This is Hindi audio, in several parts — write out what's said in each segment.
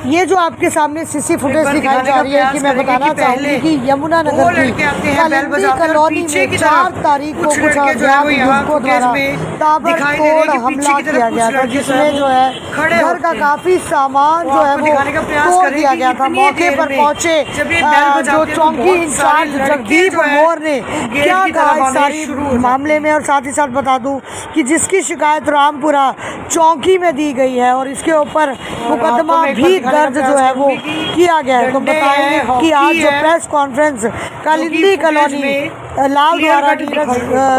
ये जो आपके सामने सीसी फुटेज दिखाई जा रही है कि मैं बताना चाहूँगी कि यमुनानगर की कालिंदी कॉलोनी में 4 तारीख को कुछ अज्ञात युवकों द्वारा ताबड़तोड़ हमला किया गया था, जिसमें जो है घर का काफी सामान जो है वो तोड़ दिया गया था। मौके पर पहुंचे जो चौकी इंचार्ज जगदीप मोर ने क्या कहा इस सारी मामले में, और साथ ही साथ बता दूं कि जिसकी शिकायत रामपुरा चौकी में दी गई है और इसके ऊपर मुकदमा भी दर्ज जो है वो किया गया है। तो बताएंगे कि आज जो प्रेस कॉन्फ्रेंस कालिंदी कॉलोनी लाल द्वारा नीरज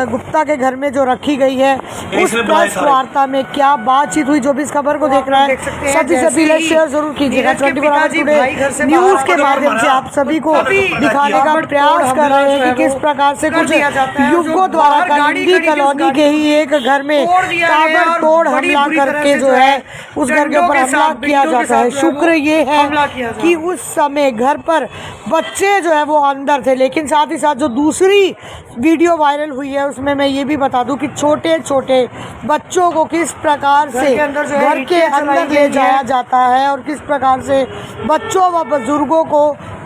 गुप्ता के घर में जो रखी गई है, उस प्रेस वार्ता में क्या बातचीत हुई, जो भी इस खबर को देख रहा है सभी से पहले शेयर जरूर कीजिएगा। 24 आवर टुडे न्यूज के माध्यम से आप सभी को दिखाने का प्रयास कर रहे हैं कि किस प्रकार से कुछ युवकों द्वारा कालिंदी कॉलोनी के ही एक घर में ताबड़तोड़ हमला करके जो है उस घर के ऊपर हमला किया जाता है। शुक्र ये है कि उस समय घर पर बच्चे जो है वो अंदर थे, लेकिन साथ ही साथ जो दूसरी वीडियो वायरल हुई है उसमें मैं ये भी बता दूं कि छोटे छोटे बच्चों को किस प्रकार से घर के अंदर ले जाया जाता है और किस प्रकार से बच्चों व बुजुर्गों को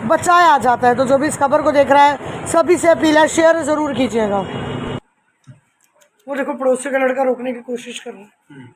बचाया जाता है। तो जो भी इस खबर को देख रहा है सभी से अपील है, शेयर जरूर कीजिएगा। वो देखो पड़ोसी का लड़का रोकने की कोशिश कर रहा है।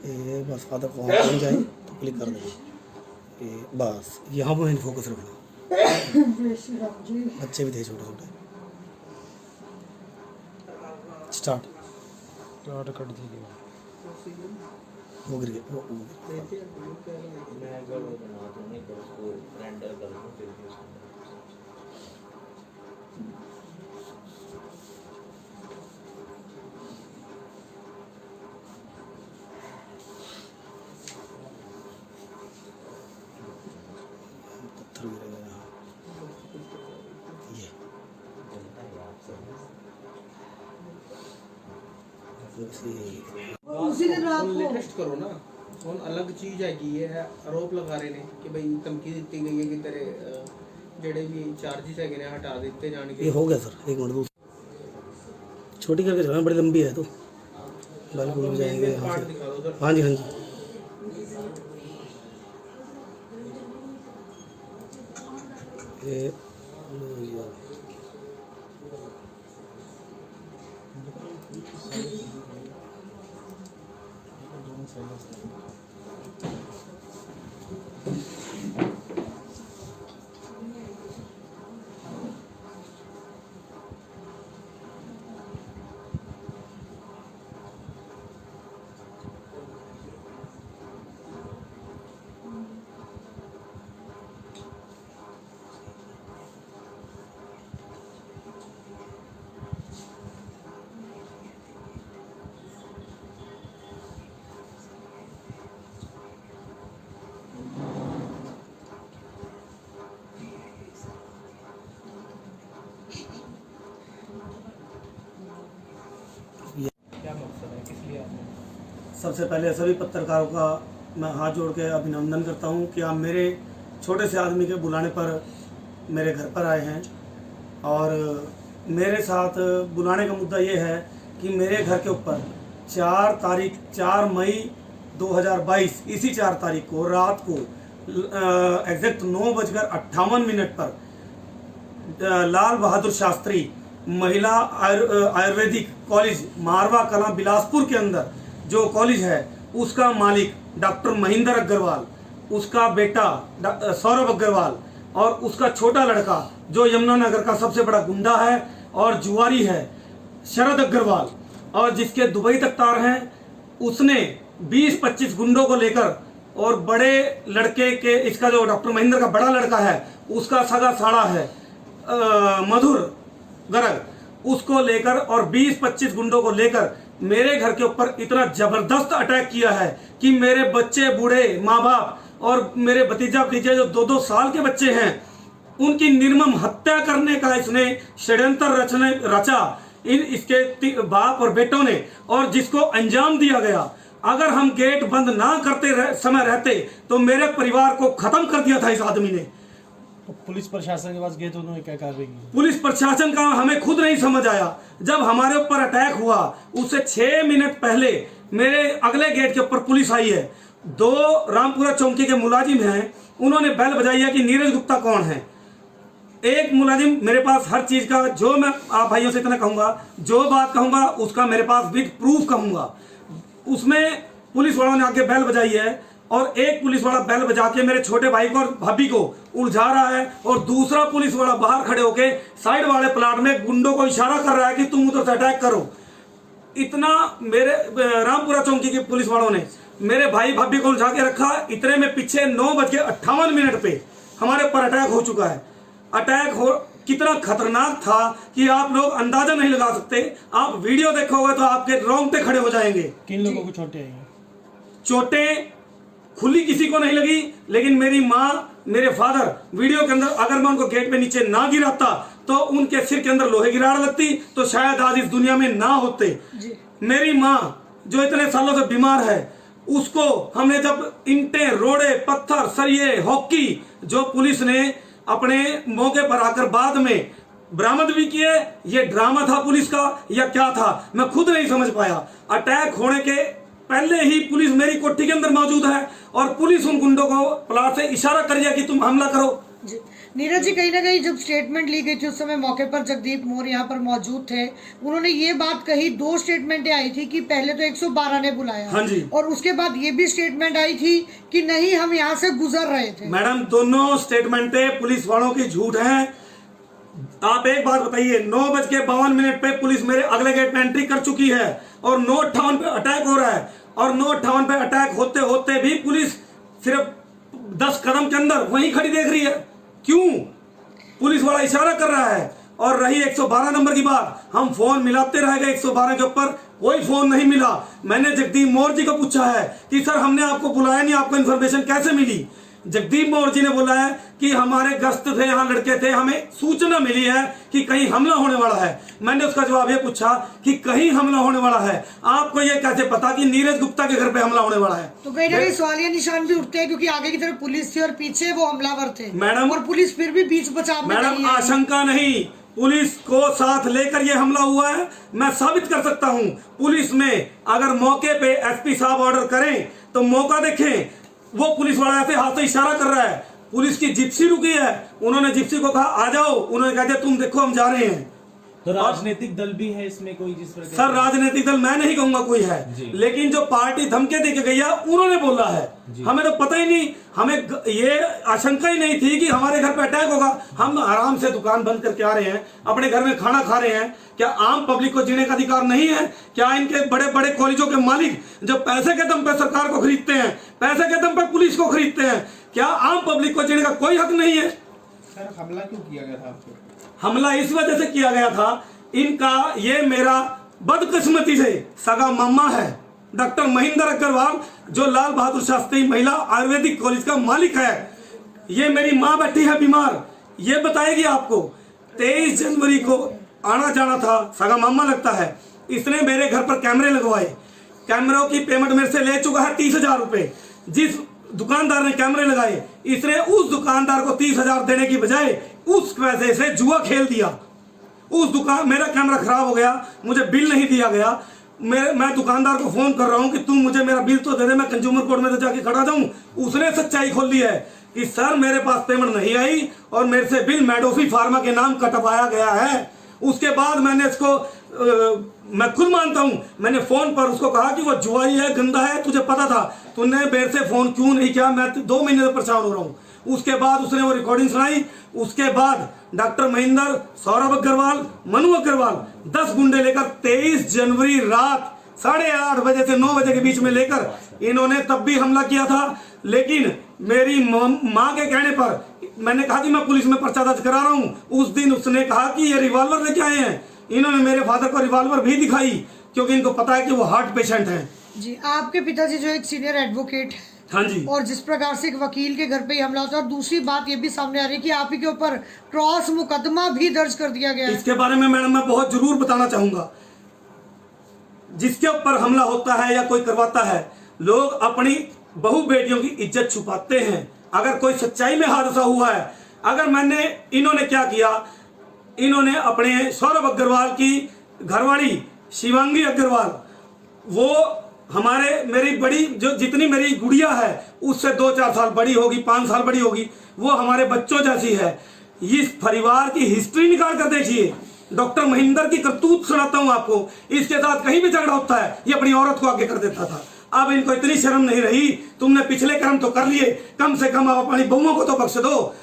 ये बस फादर को वहाँ जाए तो क्लिक कर देंगे। ये बस यहाँ पर फोकस रखना। बच्चे भी थे छोटे छोटे। स्टार्ट कर दीजिए। वो गिर गया। पत्थर गिरेगा यहाँ, ये उसी दिन रात को लेटेस्ट करो ना, कौन अलग चीज है कि ये आरोप लगा रहे ने कि भाई धमकी दी गई है कि तेरे जेड़े भी चार्जेस है ने हटा दिते जाएंगे। ये हो गया सर, एक मिनट दो, छोटी करके चलाना, बड़ी लंबी है तो बाल खुल जाएंगे यहाँ से। दिखा दो सर। हाँ जी हाँ जी, ये क्या मकसद है, किस लिए आपने? सबसे पहले सभी पत्रकारों का मैं हाथ जोड़ के अभिनंदन करता हूं कि आप मेरे छोटे से आदमी के बुलाने पर मेरे घर पर आए हैं। और मेरे साथ बुलाने का मुद्दा ये है कि मेरे घर के ऊपर 4 मई 2022 इसी 4 तारीख को रात को एग्जैक्ट 9:58 पर लाल बहादुर शास्त्री महिला आयुर्वेदिक कॉलेज मारवा कलां बिलासपुर के अंदर जो कॉलेज है उसका मालिक डॉक्टर महेंद्र अग्रवाल, उसका बेटा सौरभ अग्रवाल और उसका छोटा लड़का जो यमुनानगर का सबसे बड़ा गुंडा है और जुआरी है शरद अग्रवाल, और जिसके दुबई तक तार हैं, उसने 20-25 गुंडों को लेकर और बड़े लड़के के, इसका जो डॉक्टर महेंद्र का बड़ा लड़का है उसका सगा साड़ा है मधुर गर्ग, उसको लेकर और 20-25 गुंडों को लेकर मेरे घर के ऊपर इतना जबरदस्त अटैक किया है कि मेरे बच्चे, बूढ़े, माँ बाप और मेरे भतीजा भतीजे जो 2-2 साल के बच्चे हैं उनकी निर्मम हत्या करने का इसने षड्यंत्र रचा इसके बाप और बेटों ने, और जिसको अंजाम दिया गया। अगर हम गेट बंद ना करते समय रहते तो मेरे परिवार को खत्म कर दिया था इस आदमी ने। तो पुलिस प्रशासन के पास गए तो उन्होंने क्या कार्रवाई की? पुलिस प्रशासन का हमें खुद नहीं समझ आया। जब हमारे ऊपर अटैक हुआ उससे 6 मिनट पहले मेरे अगले गेट के ऊपर पुलिस आई है। 2 रामपुरा चौकी के मुलाजिम हैं, उन्होंने बेल बजाई है कि नीरज गुप्ता कौन है। एक मुलाजिम मेरे पास हर चीज का, जो मैं आप भाइयों से इतना कहूंगा, जो बात कहूंगा उसका मेरे पास विद प्रूफ कहूंगा। उसमें पुलिस वालों ने आके बेल बजाई है और एक पुलिस वाला बेल बजा के मेरे छोटे भाई को और भाभी को उलझा रहा है, और दूसरा पुलिस वाला बाहर खड़े होके साइड वाले प्लाट में गुंडों को इशारा कर रहा है कि तुम उधर से अटैक करो। इतना मेरे रामपुरा चौकी के पुलिस वालों ने मेरे भाई भाभी को उलझा के रखा। इतने में पीछे 9:58 पे हमारे ऊपर अटैक हो चुका है। अटैक हो कितना खतरनाक था कि आप लोग अंदाजा नहीं लगा सकते। आप वीडियो देखोगे तो आपके रोंगटे खड़े हो जाएंगे। किन लोगों को चोटें आई हैं? चोटें खुली किसी को नहीं लगी, लेकिन मेरी माँ, मेरे फादर, वीडियो के अंदर अगर मैं उनको गेट पे नीचे ना गिराता तो उनके सिर के अंदर लोहे की राड़ लगती तो शायद आज इस दुनिया में ना होते। मेरी माँ जो इतने सालों से बीमार है, उसको हमने जब ईंटें, रोड़े, पत्थर, सरिये, हॉकी जो पुलिस ने अपने मौके पर आकर बाद में बरामद भी किए, ये ड्रामा था पुलिस का या क्या था मैं खुद नहीं समझ पाया। अटैक होने के पहले ही पुलिस मेरी कोठी के अंदर मौजूद है और पुलिस उन गुंडों को प्लाट से इशारा कर दिया कि तुम हमला करो। जी नीरज जी, कहीं ना कहीं जब स्टेटमेंट ली गई थी उस समय मौके पर जगदीप मोर यहाँ पर मौजूद थे। उन्होंने ये बात कही, 2 स्टेटमेंटें आई थी कि पहले तो 112 ने बुलाया। हाँ जी। और उसके बाद ये भी स्टेटमेंट आई थी कि नहीं, हम यहाँ से गुजर रहे थे। मैडम, दोनों स्टेटमेंटें पुलिस वालों की झूठ हैं। आप एक बात बताइए, 9:52 पे पुलिस मेरे अगले गेट पे एंट्री कर चुकी है और 9:58 पे अटैक हो रहा है, और 9:58 पे अटैक होते होते भी पुलिस सिर्फ 10 कदम के अंदर वहीं खड़ी देख रही है। क्यों? पुलिस वाला इशारा कर रहा है। और रही 112 नंबर की बात, हम फोन मिलाते रह गए 112 के ऊपर, कोई फोन नहीं मिला। मैंने जगदीप मोर जी को पूछा है कि सर हमने आपको बुलाया नहीं, आपको इन्फॉर्मेशन कैसे मिली? जगदीप मौर्य जी ने बोला है कि हमारे गश्त थे, यहाँ लड़के थे, हमें सूचना मिली है कि कहीं हमला होने वाला है। मैंने उसका जवाब ये पूछा कि कहीं हमला होने वाला है, आपको ये कैसे पता कि नीरज गुप्ता के घर पे हमला होने वाला है? तो कहीं ना कहीं सवालिया निशान भी उठते हैं, क्योंकि आगे की तरफ पुलिस थी और पीछे वो हमलावर थे मैडम, और पुलिस फिर भी बीच बचाव में मैडम नहीं है। आशंका नहीं, पुलिस को साथ लेकर ये हमला हुआ है। मैं साबित कर सकता हूं, पुलिस में अगर मौके पे एसपी साहब ऑर्डर करें तो मौका देखें, वो पुलिस वाला ऐसे हाथ से इशारा कर रहा है, पुलिस की जिप्सी रुकी है, उन्होंने जिप्सी को कहा आ जाओ, उन्होंने कहा तुम देखो हम जा रहे हैं। तो राजनीतिक दल भी है इसमें कोई जिस प्रकार? सर राजनीतिक दल मैं नहीं कहूंगा कोई है, लेकिन जो पार्टी धमके दे के गई है उन्होंने बोला है। हमें तो पता ही नहीं, हमें ये आशंका ही नहीं थी कि हमारे घर पे अटैक होगा। हम आराम से दुकान बंद करके आ रहे हैं, अपने घर में खाना खा रहे हैं। क्या आम पब्लिक को जीने का अधिकार नहीं है? क्या इनके बड़े बड़े कॉलेजों के मालिक जो पैसे के दम पे सरकार को खरीदते हैं, पैसे के दम पे पुलिस को खरीदते हैं, क्या आम पब्लिक को जीने का कोई हक नहीं है? सर हमला क्यों किया गया था आपको? हमला इस वजह से किया गया था, इनका ये मेरा बदकिस्मती से सगा मामा है डॉक्टर महेंद्र अग्रवाल, जो लाल बहादुर शास्त्री महिला आयुर्वेदिक कॉलेज का मालिक है। ये मेरी माँ बैठी है बीमार, ये बताएगी आपको। 23 जनवरी को आना जाना था, सगा मामा लगता है। इसने मेरे घर पर कैमरे लगवाए, कैमरों की पेमेंट मेरे से ले चुका है 30,000 रुपए। जिस दुकानदार ने कैमरे लगाए, इसने उस दुकानदार को 30,000 देने की बजाय उस पैसे से जुआ खेल दिया। उस दुकान, मेरा कैमरा खराब हो गया, मुझे बिल नहीं दिया गया। मैं दुकानदार को फोन कर रहा हूं कि तुम मुझे मेरा बिल तो दे दे, मैं कंज्यूमर कोर्ट में तो जाके खड़ा जाऊं। उसने सच्चाई खोल दी है कि सर मेरे पास पेमेंट नहीं आई और मेरे से बिल मेडोफी फार्मा के नाम कटवाया गया है। उसके बाद मैंने इसको मैं खुद मानता हूं, मैंने फोन पर उसको कहा कि वो जुआई है, गंदा है, तुझे पता था, तूने मेरे से फोन क्यों नहीं किया? मैं 2 महीने से परेशान हो रहा हूं। उसके बाद उसने वो रिकॉर्डिंग सुनाई। उसके बाद डॉक्टर महेंद्र, सौरभ अग्रवाल, मनु अग्रवाल 10 गुंडे लेकर 23 जनवरी रात 8:30 बजे से 9 बजे के बीच में लेकर इन्होंने तब भी हमला किया था। लेकिन मेरी माँ के कहने पर मैंने कहा कि मैं पुलिस में पर्चा दर्ज करा रहा हूं। उस दिन उसने कहा कि ये रिवॉल्वर लेके आए हैं। इन्होंने मेरे फादर को रिवॉल्वर भी दिखाई, क्योंकि इनको पता है कि वो हार्ट पेशेंट हैं। जी, आपके पिताजी जो एक सीनियर एडवोकेट, हाँ जी, और जिस प्रकार से एक वकील के घर पे ही हमला होता है, और दूसरी बात ये भी सामने आ रही है कि आप ही के ऊपर क्रॉस मुकदमा भी दर्ज कर दिया गया है। इसके बारे में मैडम मैं बहुत जरूर बताना चाहूंगा। जिसके ऊपर हमला होता है या कोई करवाता है, लोग अपनी बहू बेटियों की इज्जत छुपाते हैं। अगर कोई सच्चाई में हादसा हुआ है, अगर इन्होंने क्या किया, इन्होंने अपने सौरभ अग्रवाल की घरवाली शिवांगी अग्रवाल, वो मेरी बड़ी, जो जितनी मेरी गुड़िया है उससे 2-4 साल बड़ी होगी, 5 साल बड़ी होगी, वो हमारे बच्चों जैसी है। इस परिवार की हिस्ट्री निकाल कर देखिए। डॉक्टर महेंद्र की करतूत सुनाता हूं आपको, इसके साथ कहीं भी झगड़ा होता है ये अपनी औरत को आगे कर देता था। अब इनको इतनी शर्म नहीं रही, तुमने पिछले कर्म तो कर लिए, कम से कम आप अपनी बहुओं को तो बख्श दो।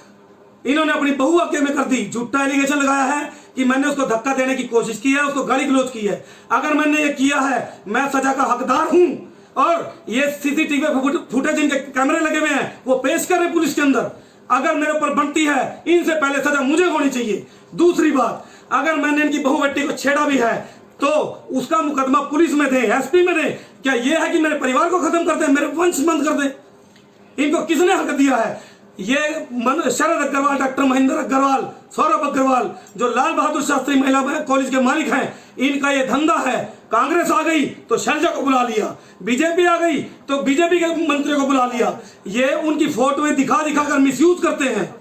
इन्होंने अपनी बहू आगे में कर दी। झूठा एलिगेशन लगाया है कि मैंने उसको धक्का देने की कोशिश की है, उसको गाली गलौज की है। अगर मैंने ये किया है, मैं सजा का हकदार हूं। और ये सीसीटीवी फुटेज, इनके कैमरे लगे हुए हैं, वो पेश करें पुलिस के अंदर। अगर मेरे ऊपर बनती है, इनसे पहले सजा मुझे होनी चाहिए। दूसरी बात, अगर मैंने इनकी बहू बेटी को छेड़ा भी है तो उसका मुकदमा पुलिस में दे, एसपी में दे। क्या यह है कि मेरे परिवार को खत्म कर दे, मेरे वंश बंद कर दे? इनको किसने हक दिया है? ये शरद अग्रवाल, डॉक्टर महेंद्र अग्रवाल, सौरभ अग्रवाल, जो लाल बहादुर शास्त्री महिला कॉलेज के मालिक हैं, इनका ये धंधा है। कांग्रेस आ गई तो शैलजा को बुला लिया, बीजेपी आ गई तो बीजेपी के मंत्रियों को बुला लिया। ये उनकी फोटोएं दिखा दिखा कर मिसयूज करते हैं।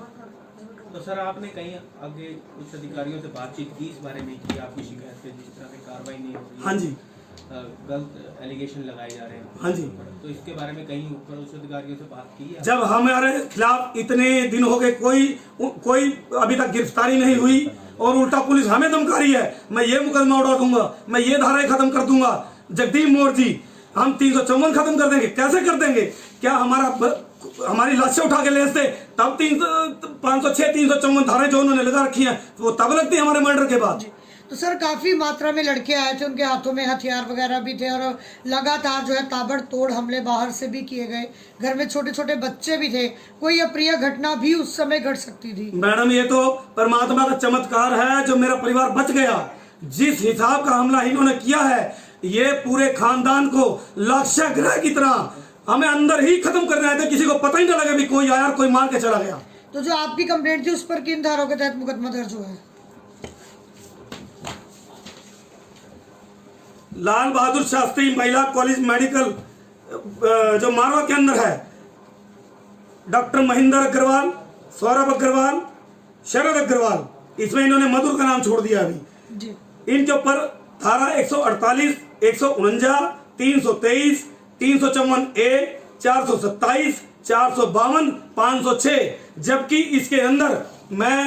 तो सर आपने कहीं आगे उच्च अधिकारियों से बातचीत की इस बारे में कि आपकी शिकायत पे जिस तरह की कार्रवाई नहीं हो रही? हाँ जी, गलत एलिगेशन लगाए जा रहे हैं। हाँ जी, तो इसके बारे में कहीं ऊपर उच्च अधिकारियों से बात की है? जब हमारे खिलाफ इतने दिन हो गए, कोई अभी तक गिरफ्तारी नहीं हुई और उल्टा पुलिस हमें धमका रही है, मैं ये मुकदमा उड़ा दूंगा, मैं ये धाराएं खत्म कर दूंगा। जगदीप मौर्य जी, हम 354 खत्म कर देंगे। कैसे कर देंगे? क्या हमारी लाशें उठा के ले आते तब 506 354 धाराएं जो उन्होंने लगा रखी हैं वो तब लगती है हमारे मर्डर के बाद। तो सर काफी मात्रा में लड़के आए थे, उनके हाथों में हथियार वगैरह भी थे, और लगातार जो है ताबड़तोड़ हमले बाहर से भी किए गए। घर में छोटे छोटे बच्चे भी थे, कोई अप्रिय घटना भी उस समय घट सकती थी। मैडम ये तो परमात्मा का चमत्कार है जो मेरा परिवार बच गया। जिस हिसाब का हमला इन्होंने किया है, ये पूरे खानदान को लाक्षागृह की तरह हमें अंदर ही खत्म करने आए थे, किसी को पता ही ना लगे भी कोई आया और कोई मार के चला गया। तो जो आपकी कंप्लेंट थी उस पर किन धाराओं के तहत मुकदमा दर्ज हुआ है? लाल बहादुर शास्त्री महिला कॉलेज मेडिकल जो मारवा के अंदर है, डॉक्टर महेंद्र अग्रवाल, सौरभ अग्रवाल, शरद अग्रवाल, इसमें इन्होंने मधुर का नाम छोड़ दिया अभी जी। इनके ऊपर धारा 148, 149, 323, 354A, 427, 452, 506, जबकि इसके अंदर मैं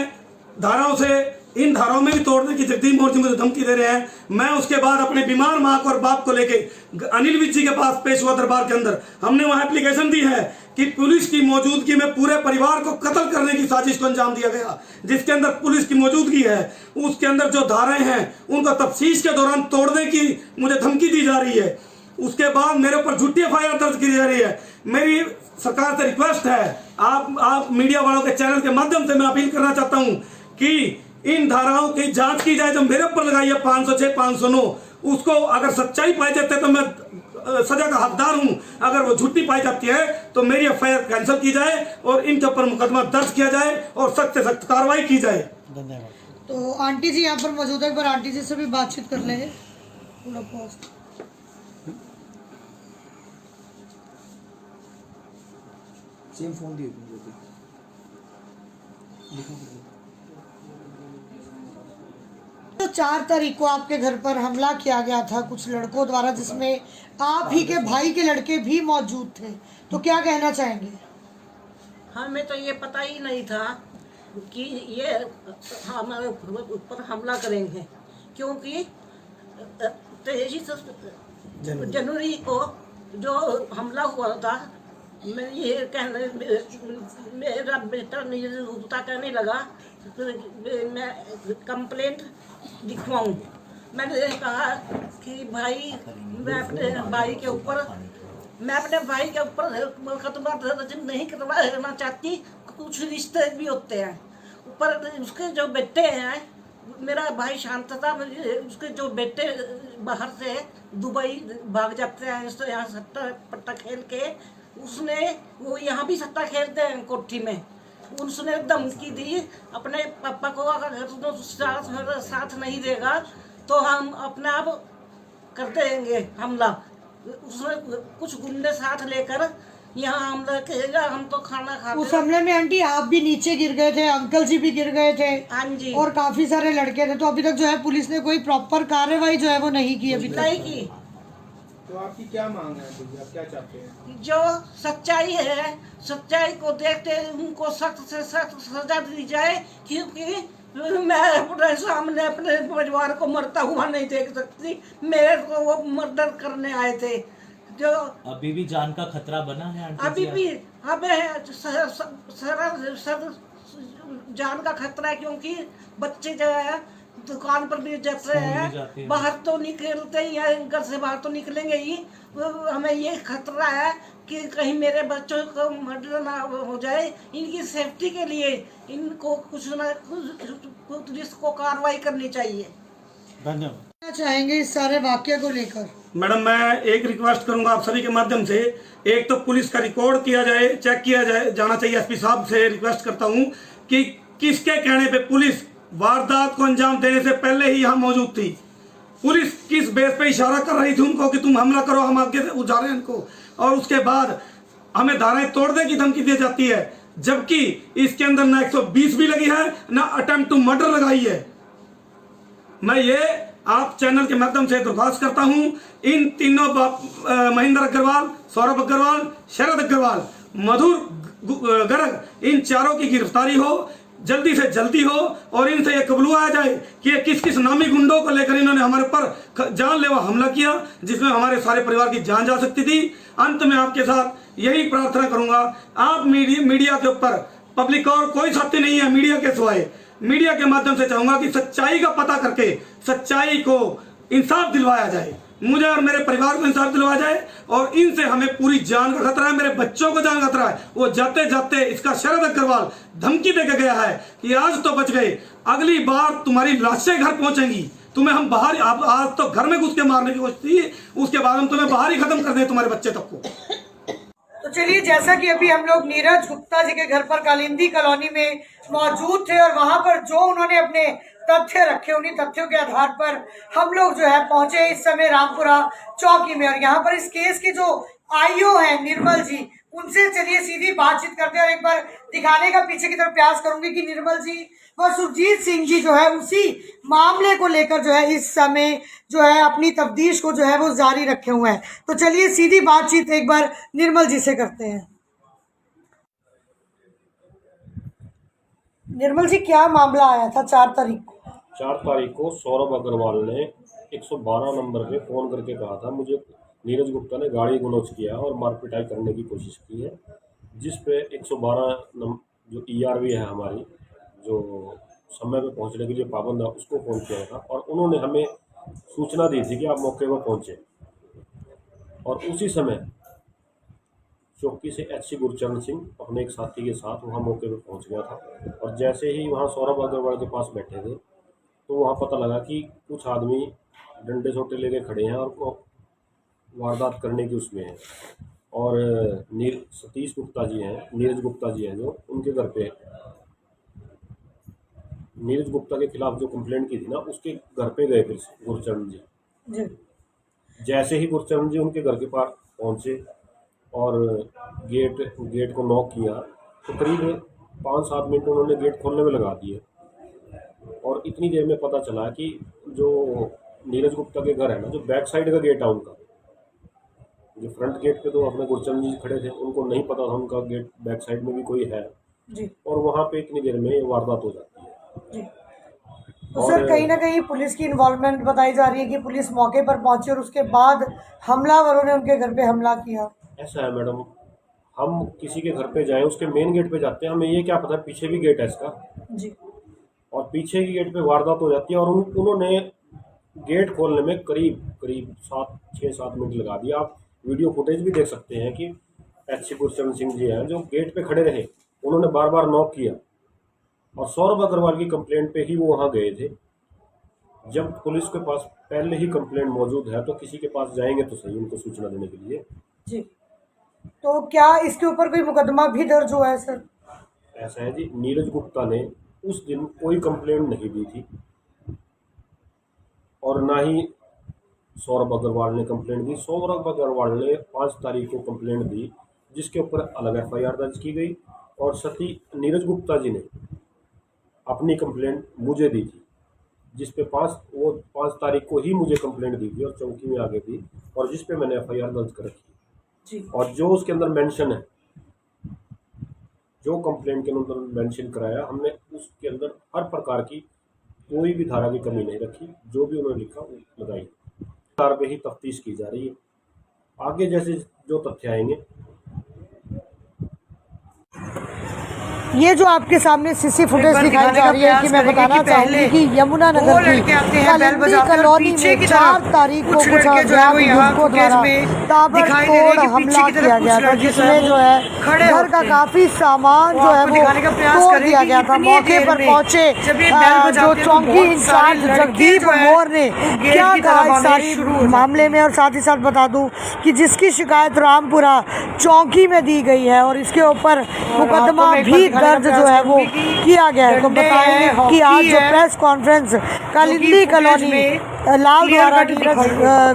धाराओं से इन धाराओं में भी तोड़ने की जगदीश मोर्ची मुझे धमकी दे रहे हैं। मैं उसके बाद अपने बीमार मां को और बाप को लेके अनिल विज जी के पास पेश हुआ दरबार के अंदर। हमने वहां एप्लीकेशन दी है कि पुलिस की मौजूदगी में पूरे परिवार को कत्ल करने की साजिश को अंजाम दिया गया, जिसके अंदर पुलिस की मौजूदगी है। उसके अंदर जो धाराएं हैं उनको तफ्तीश के दौरान तोड़ने की मुझे धमकी दी जा रही है। उसके बाद मेरे ऊपर झूठी एफआईआर दर्ज की जा रही है। मेरी सरकार से रिक्वेस्ट है, आप मीडिया वालों के चैनल के माध्यम से मैं अपील करना चाहता हूं कि इन धाराओं की जांच की जाए। जो मेरे ऊपर लगाई है 506, 509, उसको अगर सच्चाई पाई जाती है तो मैं सजा का हकदार हूं। अगर वो झूठी पाई जाती है तो मेरी एफआईआर कैंसिल की जाए और इनके ऊपर मुकदमा दर्ज किया जाए और सख्त से सख्त कार्रवाई की जाए। धन्यवाद। तो आंटी जी यहाँ पर मौजूद है, एक बार आंटी जी से भी बातचीत कर लेंगे। पूरा पोस्ट सेम फोन दिए तो 4 तारीख को आपके घर पर हमला किया गया था कुछ लड़कों द्वारा, जिसमें आप ही के भाई के लड़के भी मौजूद थे, तो क्या कहना चाहेंगे? हमें तो ये पता ही नहीं था कि ये हमारे ऊपर हमला करेंगे, क्योंकि 23 जनवरी को जो हमला हुआ था, मैं ये कहने मेरा बेटा निरुपता कहने लगा मैं कंप्लेंट लिखवाऊं। मैंने कहा कि भाई मैं अपने भाई के ऊपर मुकदमा दर्ज नहीं करवाना चाहती। कुछ रिश्ते भी होते हैं, ऊपर उसके जो बेटे हैं, मेरा भाई शांत था, उसके जो बेटे बाहर से दुबई भाग जाते हैं यहाँ सट्टा पट्टा खेल के, उसने वो यहाँ भी सट्टा खेलते हैं कोठी में, उसने धमकी दी अपने पापा को, अगर तो साथ नहीं देगा तो हम अपने आप कर देंगे हमला। उसने कुछ गुंडे साथ लेकर यहाँ हमला किया। हम तो खाना खाते उस हमले में आंटी आप भी नीचे गिर गए थे, अंकल जी भी गिर गए थे, हाँ जी, और काफी सारे लड़के थे। तो अभी तक जो है पुलिस ने कोई प्रॉपर कार्रवाई जो है वो नहीं की अभी तक। नहीं की। तो आपकी क्या मांग है, आप क्या चाहते हैं? जो सच्चाई है, सच्चाई को देखते उनको सख्त से सख्त सजा दी जाए, क्योंकि मैं अपने सामने अपने परिवार को मरता हुआ नहीं देख सकती। मेरे को वो मर्डर करने आए थे। जो अभी भी जान का खतरा बना है आंटी अभी जी? भी हमें सर जान का खतरा है, क्योंकि बच्चे जो है दुकान पर भी जाते हैं, बाहर तो निकलते ही हैं, घर से बाहर तो निकलेंगे ही। हमें ये खतरा है कि कहीं मेरे बच्चों को मर्डर ना हो जाए। इनकी सेफ्टी के लिए इनको कुछ ना कुछ पुलिस को कार्रवाई करनी चाहिए। धन्यवाद। क्या चाहेंगे इस सारे वाक्य को लेकर? मैडम, मैं एक रिक्वेस्ट करूंगा आप सभी के माध्यम से, एक तो पुलिस का रिकॉर्ड किया जाए, चेक किया जाए जाना चाहिए। एसपी साहब से रिक्वेस्ट करता हूं कि किसके कहने पे पुलिस वारदात को अंजाम देने से पहले ही यहाँ मौजूद थी। पुलिस किस बेस पे इशारा कर रही थी उनको कि तुम हमला करो, हम आगे उठा रहे हैं इनको, और उसके बाद हमें धाराएं तोड़ने की धमकी दी जाती है, जबकि इसके अंदर ना 120 भी लगी है, ना अटेम्प्ट टू मर्डर लगाई है। मैं ये आप चैनल के माध्यम से दरख्वास्त करता हूं, इन तीनों महेंद्र अग्रवाल, सौरभ अग्रवाल, शरद अग्रवाल, मधुर गर्ग, इन चारों की गिरफ्तारी हो, जल्दी से जल्दी हो, और इनसे यह कबूलाया जाए कि ये किस किस नामी गुंडों को लेकर इन्होंने हमारे पर जानलेवा हमला किया, जिसमें हमारे सारे परिवार की जान जा सकती थी। अंत में आपके साथ यही प्रार्थना करूंगा, आप मीडिया के ऊपर, पब्लिक और कोई साथी नहीं है मीडिया के सिवाय, मीडिया के माध्यम से चाहूंगा कि सच्चाई का पता करके सच्चाई को इंसाफ दिलवाया जाए, मुझे और मेरे परिवार को इंसाफ दिलवाया जाए। और इनसे हमें पूरी जान का खतरा है, मेरे बच्चों को जान का खतरा है। वो जाते जाते इसका शरद अग्रवाल धमकी देके गया है कि आज तो बच गए, अगली बार तुम्हारी लाशें घर पहुंचेंगी, तुम्हें हम बाहर, आज तो घर में घुस के मारने की कोशिश थी, उसके बाद हम तुम्हें बाहर ही खत्म कर दें, तुम्हारे बच्चे तक को। चलिए, जैसा कि अभी हम लोग नीरज गुप्ता जी के घर पर कालिंदी कॉलोनी में मौजूद थे और वहां पर जो उन्होंने अपने तथ्य रखे, उन्हीं तथ्यों के आधार पर हम लोग जो है पहुंचे इस समय रामपुरा चौकी में। और यहाँ पर इस केस के जो आईओ हैं निर्मल जी, उनसे चलिए सीधी बातचीत करते हैं और एक बार दिखाने का पीछे की तरफ प्रयास करूंगी कि निर्मल जी व सुरजीत सिंह जी जो है उसी मामले को लेकर जो है इस समय जो है अपनी तफ्तीश को जो है वो जारी रखे हुए हैं। तो चलिए सीधी बातचीत एक बार निर्मल जी से करते हैं। निर्मल जी, क्या मामला आया था 4 तारीख को? 4 तारीख को सौरभ अग्रवाल ने 112 नंबर पे फ़ोन करके कहा था मुझे नीरज गुप्ता ने गाड़ी गुनौच किया और मारपिटाई करने की कोशिश की है, जिस पे 112 जो ERV है हमारी, जो समय पे पहुंचने के लिए पाबंद है, उसको फ़ोन किया था और उन्होंने हमें सूचना दी थी कि आप मौके पर पहुंचे। और उसी समय चौकी से HC गुरचरण सिंह अपने एक साथी के साथ वहाँ मौके पर पहुंच गया था। और जैसे ही वहाँ सौरभ अग्रवाल के पास बैठे थे तो वहाँ पता लगा कि कुछ आदमी डंडे सोटे लेके खड़े हैं और वारदात करने की उसमें है। और सतीश गुप्ता जी हैं, नीरज गुप्ता जी हैं, जो उनके घर पे नीरज गुप्ता के खिलाफ जो कंप्लेंट की थी ना, उसके घर पे गए फिर गुरचरण जी। जैसे ही गुरचरण जी उनके घर के पास पहुंचे और गेट को नॉक किया तो करीब 5-7 मिनट उन्होंने गेट खोलने में लगा दिए। और इतनी देर में पता चला कि जो नीरज गुप्ता के घर है ना, जो बैक साइड का गेट है उनका, जो फ्रंट गेट पे तो अपने गुरचरण जी खड़े थे, उनको नहीं पता था उनका गेट बैक साइड में भी कोई है जी। और वहाँ पे इतनी देर में ये वारदात हो जाती है जी। तो सर, कहीं ना कहीं पुलिस की इन्वॉल्वमेंट बताई जा रही है कि पुलिस मौके पर पहुंची और उसके बाद हमलावरों ने उनके घर पे हमला किया। ऐसा है मैडम, हम किसी के घर पे जाएं, उसके मेन गेट पे जाते हैं, हमें ये क्या पता पीछे भी गेट है इसका जी, और पीछे की गेट पे वारदात हो जाती है। और उन्होंने गेट खोलने में करीब 6-7 मिनट लगा दिया। आप वीडियो फुटेज भी देख सकते हैं कि HC गुरचरण सिंह जी हैं जो गेट पे खड़े रहे, उन्होंने बार बार नॉक किया और सौरभ अग्रवाल की कंप्लेंट पे ही वो वहाँ गए थे। जब पुलिस के पास पहले ही कंप्लेंट मौजूद है तो किसी के पास जाएंगे तो सही उनको सूचना देने के लिए जी। तो क्या इसके ऊपर कोई मुकदमा भी दर्ज हुआ है सर? ऐसा है जी, नीरज गुप्ता ने उस दिन कोई कंप्लेंट नहीं दी थी और ना ही सौरभ अग्रवाल ने कंप्लेंट दी। सौरभ अग्रवाल ने 5 तारीख को कंप्लेंट दी, जिसके ऊपर अलग FIR दर्ज की गई और साथ ही नीरज गुप्ता जी ने अपनी कंप्लेंट मुझे दी थी, जिस पे 5 तारीख को ही मुझे कंप्लेंट दी थी और चौकी में आ गई थी और जिस पे मैंने FIR दर्ज कर रखी जी। और जो उसके अंदर मेंशन है, जो कंप्लेंट के अंदर मेंशन कराया, हमने उसके अंदर हर प्रकार की कोई भी धारा की कमी नहीं रखी, जो भी उन्होंने लिखा वो लगाई। आधार पे ही तफ्तीश की जा रही है, आगे जैसे जो तथ्य आएंगे। ये जो आपके सामने सीसी फुटेज दिखाई जा रही है कि मैं बताना चाहूंगी कि यमुनानगर की कालिंदी कॉलोनी में 4 तारीख को कुछ अज्ञात युवकों द्वारा ताबड़तोड़ हमला किया गया था, जिसमें जो है घर का काफी सामान जो है वो तोड़ दिया गया था। मौके पर पहुंचे जो चौकी इंचार्ज जगदीप मौर्य ने क्या कहा इस सारी मामले में, और साथ ही साथ बता दूं कि जिसकी शिकायत रामपुरा चौकी में दी गई है और इसके ऊपर मुकदमा भी दर्ज जो है वो किया गया है। तो बताएंगे कि आज जो प्रेस कॉन्फ्रेंस कालिंदी कॉलोनी लाल द्वारा नीरज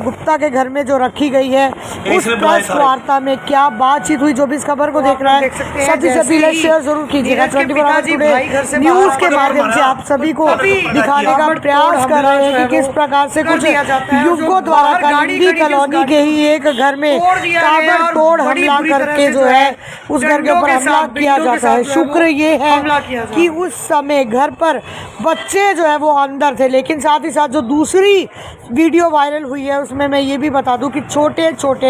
गुप्ता के घर में जो रखी गई है, उस प्रेस वार्ता में क्या बातचीत हुई, जो भी इस खबर को देख रहा है सभी से अपील शेयर जरूर कीजिएगा। 24 आवर टुडे न्यूज के माध्यम से आप सभी को दिखाने का प्रयास कर रहे हैं कि किस प्रकार से कुछ युवकों द्वारा कालिंदी कॉलोनी के ही एक घर में ताबड़तोड़ हमला करके जो है उस घर के ऊपर हमला किया जाता है। शुक्र ये है कि उस समय घर पर बच्चे जो है वो अंदर थे, लेकिन साथ ही साथ जो दूसरी वीडियो वायरल हुई है उसमें मैं ये भी बता दूं कि छोटे छोटे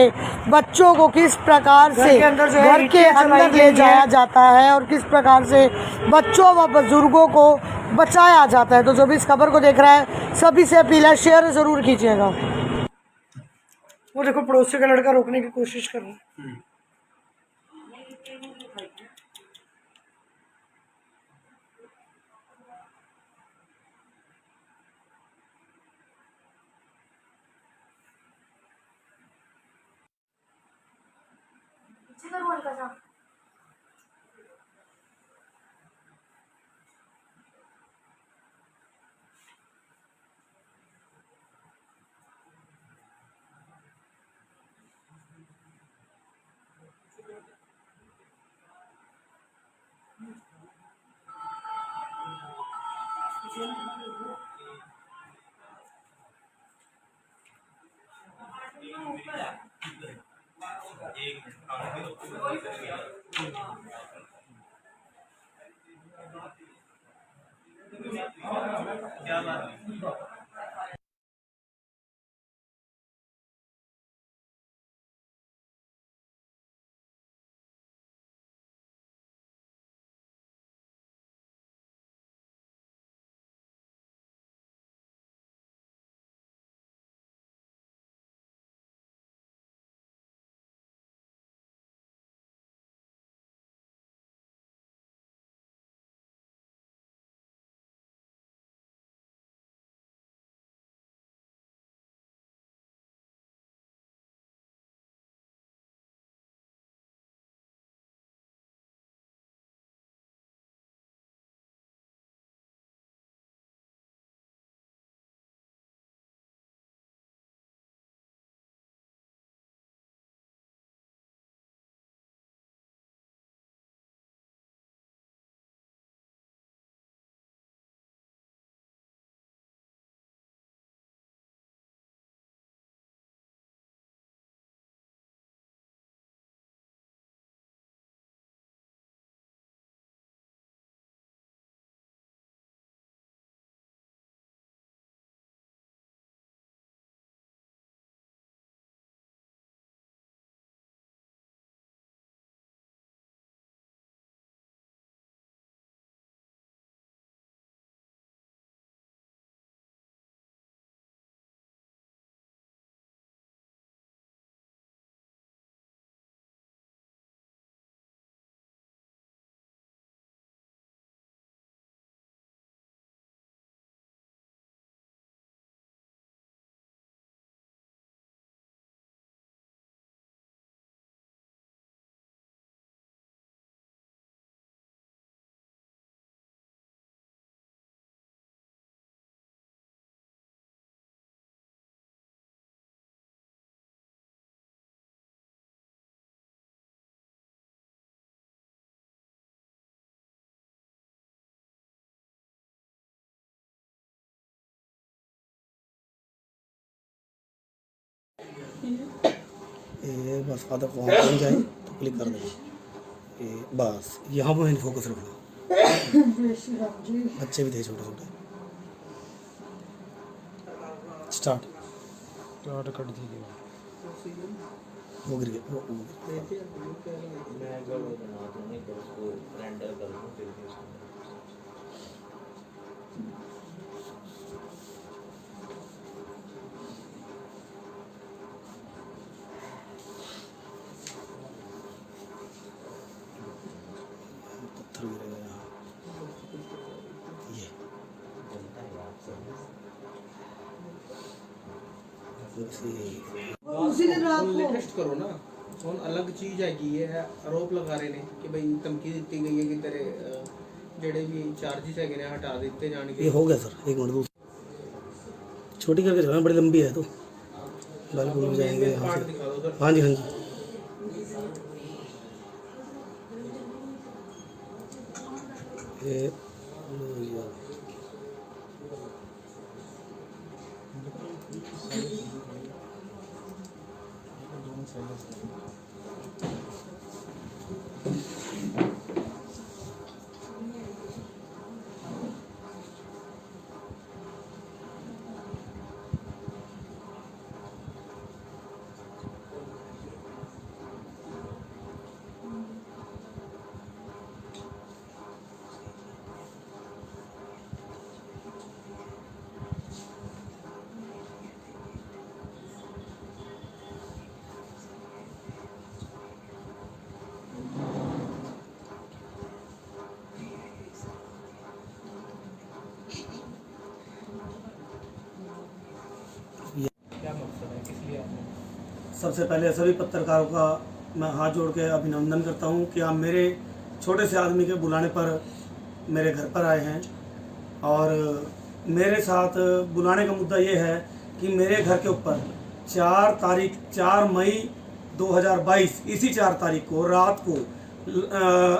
बच्चों को किस प्रकार से घर के अंदर ले जाया जाता है और किस प्रकार से बच्चों व बुजुर्गों को बचाया जाता है। तो जो भी इस खबर को देख रहा है सभी से अपील है, शेयर जरूर कीजिएगा। वो देखो पड़ोसी का लड़का रोकने की कोशिश कर रहा है। करवा ये बस आधा वहाँ बन जाए तो क्लिक कर देना। ये बस यहाँ पर फोकस रखना। बच्चे भी थे छोटे छोटे। स्टार्ट कर दीजिए। वो गिर गया वो गिर गया। मैं अगर वो बना दूंगी तो उसको रेंडर कर दूँ फिर भी उसको पत्थर गिरेगा यहाँ। ये उसी दिन रात को लेटेस्ट करो ना ਹੁਣ ਅਲੱਗ ਚੀਜ਼ ਹੈਗੀ ਹੈ ਆਰੋਪ ਲਗਾ ਰਹੇ ਨੇ ਕਿ ਬਈ ਧਮਕੀ ਦਿੱਤੀ ਗਈ ਹੈ ਕਿ ਤੇਰੇ ਜਿਹੜੇ ਵੀ ਚਾਰजेस ਹੈਗੇ ਨੇ ਹਟਾ ਦਿੱਤੇ ਜਾਣਗੇ ये हो गया सर। एक मिनट दूसरी छोटी करके चलाना, बड़ी लंबी है तो बाल बुल भी जाएंगे यहाँ ਪਾਰਟ से। ਦਿਖਾ ਦਿਓ ਸਰ हाँ जी हाँ जी। ये क्या मकसद है किस लिए आपने सबसे पहले सभी पत्रकारों का मैं हाथ जोड़ के अभिनंदन करता हूं कि आप मेरे छोटे से आदमी के बुलाने पर मेरे घर पर आए हैं। और मेरे साथ बुलाने का मुद्दा ये है कि मेरे घर के ऊपर 4 मई 2022 इसी 4 तारीख को रात को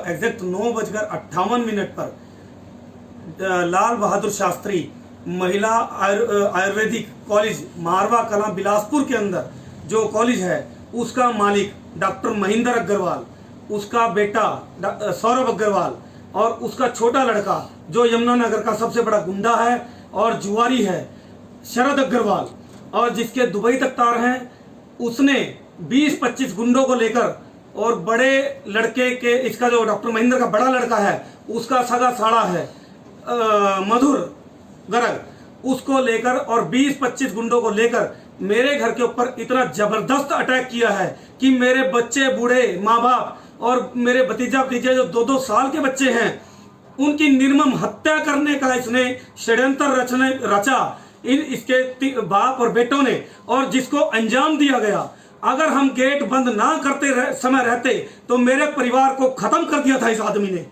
एग्जैक्ट 9:58 पर लाल बहादुर शास्त्री महिला आयुर्वेदिक कॉलेज मारवा कला बिलासपुर के अंदर जो कॉलेज है उसका मालिक डॉक्टर महेंद्र अग्रवाल, उसका बेटा सौरभ अग्रवाल और उसका छोटा लड़का जो यमुनानगर का सबसे बड़ा गुंडा है और जुआरी है शरद अग्रवाल, और जिसके दुबई तक तार हैं, उसने 20-25 गुंडों को लेकर और बड़े लड़के के इसका जो डॉक्टर महेंद्र का बड़ा लड़का है उसका सगा साड़ा है मधुर गर्ग, उसको लेकर और 20-25 गुंडों को लेकर मेरे घर के ऊपर इतना जबरदस्त अटैक किया है कि मेरे बच्चे बूढ़े माँ बाप और मेरे भतीजा भतीजे जो 2-2 साल के बच्चे हैं उनकी निर्मम हत्या करने का इसने षड्यंत्र रचा इसके बाप और बेटों ने, और जिसको अंजाम दिया गया। अगर हम गेट बंद ना करते समय रहते तो मेरे परिवार को खत्म कर दिया था इस आदमी ने।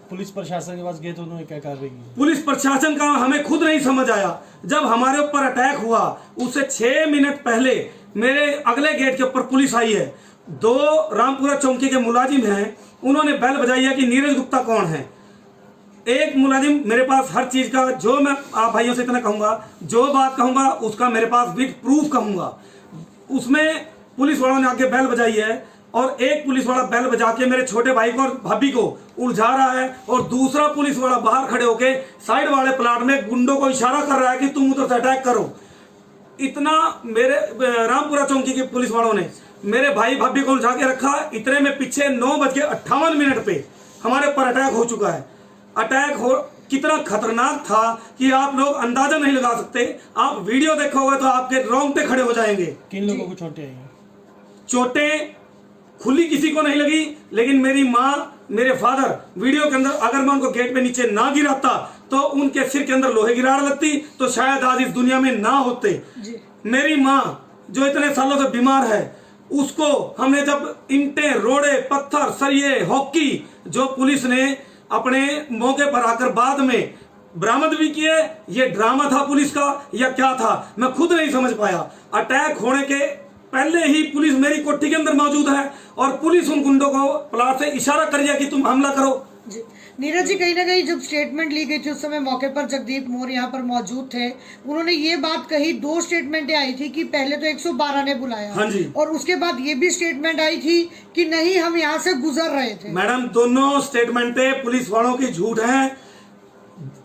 पुलिस प्रशासन के पास गए तो उन्होंने क्या कार्रवाई की? पुलिस प्रशासन का हमें खुद नहीं समझ आया। जब हमारे ऊपर अटैक हुआ उससे 6 मिनट पहले मेरे अगले गेट के ऊपर पुलिस आई है। 2 रामपुरा चौकी के मुलाजिम हैं, उन्होंने बेल बजाई है कि नीरज गुप्ता कौन है। एक मुलाजिम मेरे पास हर चीज का, जो मैं आप भाइयों से इतना कहूंगा, जो बात कहूंगा उसका मेरे पास विद प्रूफ कहूंगा। उसमें पुलिस वालों ने आके बेल बजाई है और एक पुलिस वाला बेल बजा के मेरे छोटे भाई को और भाभी को उलझा रहा है और दूसरा पुलिस वाला बाहर खड़े होके साइड वाले प्लाट में गुंडों को इशारा कर रहा है कि तुम उधर से अटैक करो। इतना मेरे रामपुरा चौकी के पुलिस वालों ने मेरे भाई भाभी को उलझा के रखा। इतने में पीछे 9:58 पे हमारे ऊपर अटैक हो चुका है। अटैक हो कितना खतरनाक था कि आप लोग अंदाजा नहीं लगा सकते। आप वीडियो देखोगे तो आपके रोंगटे खड़े हो जाएंगे। किन लोगों को चोटें आई? चोटें खुली किसी को नहीं लगी, लेकिन मेरी माँ मेरे फादर वीडियो के अंदर, अगर मैं उनको गेट पे नीचे ना गिराता तो उनके सिर के अंदर लोहे की राड़ लगती तो शायद आज इस दुनिया में ना होते। मेरी माँ जो इतने सालों से बीमार है, उसको हमने जब ईंटें, रोड़े, पत्थर, सरिये, हॉकी जो पुलिस ने अपने मौके पर आकर बाद में बरामद भी किए, ये ड्रामा था पुलिस का या क्या था मैं खुद नहीं समझ पाया। अटैक होने के पहले ही पुलिस मेरी कोठी के अंदर मौजूद है और पुलिस उन गुंडों को प्लाट से इशारा कर दिया कि तुम हमला करो। जी नीरज जी, कहीं ना कहीं जब स्टेटमेंट ली गई थी उस समय मौके पर जगदीप मोर यहाँ पर मौजूद थे। उन्होंने ये बात कही, 2 स्टेटमेंटें आई थी कि पहले तो 112 ने बुलाया, हाँ जी, और उसके बाद ये भी स्टेटमेंट आई थी कि नहीं हम यहाँ से गुजर रहे थे। मैडम दोनों स्टेटमेंटें पुलिस वालों की झूठ हैं।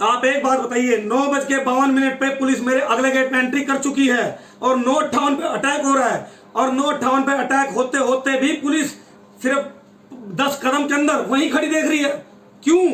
आप एक बात बताइए, 9:52 पे पुलिस मेरे अगले गेट में एंट्री कर चुकी है और 9:58 पे अटैक हो रहा है और 9:58 पे अटैक होते होते भी पुलिस सिर्फ 10 कदम के अंदर वहीं खड़ी देख रही है। क्यों?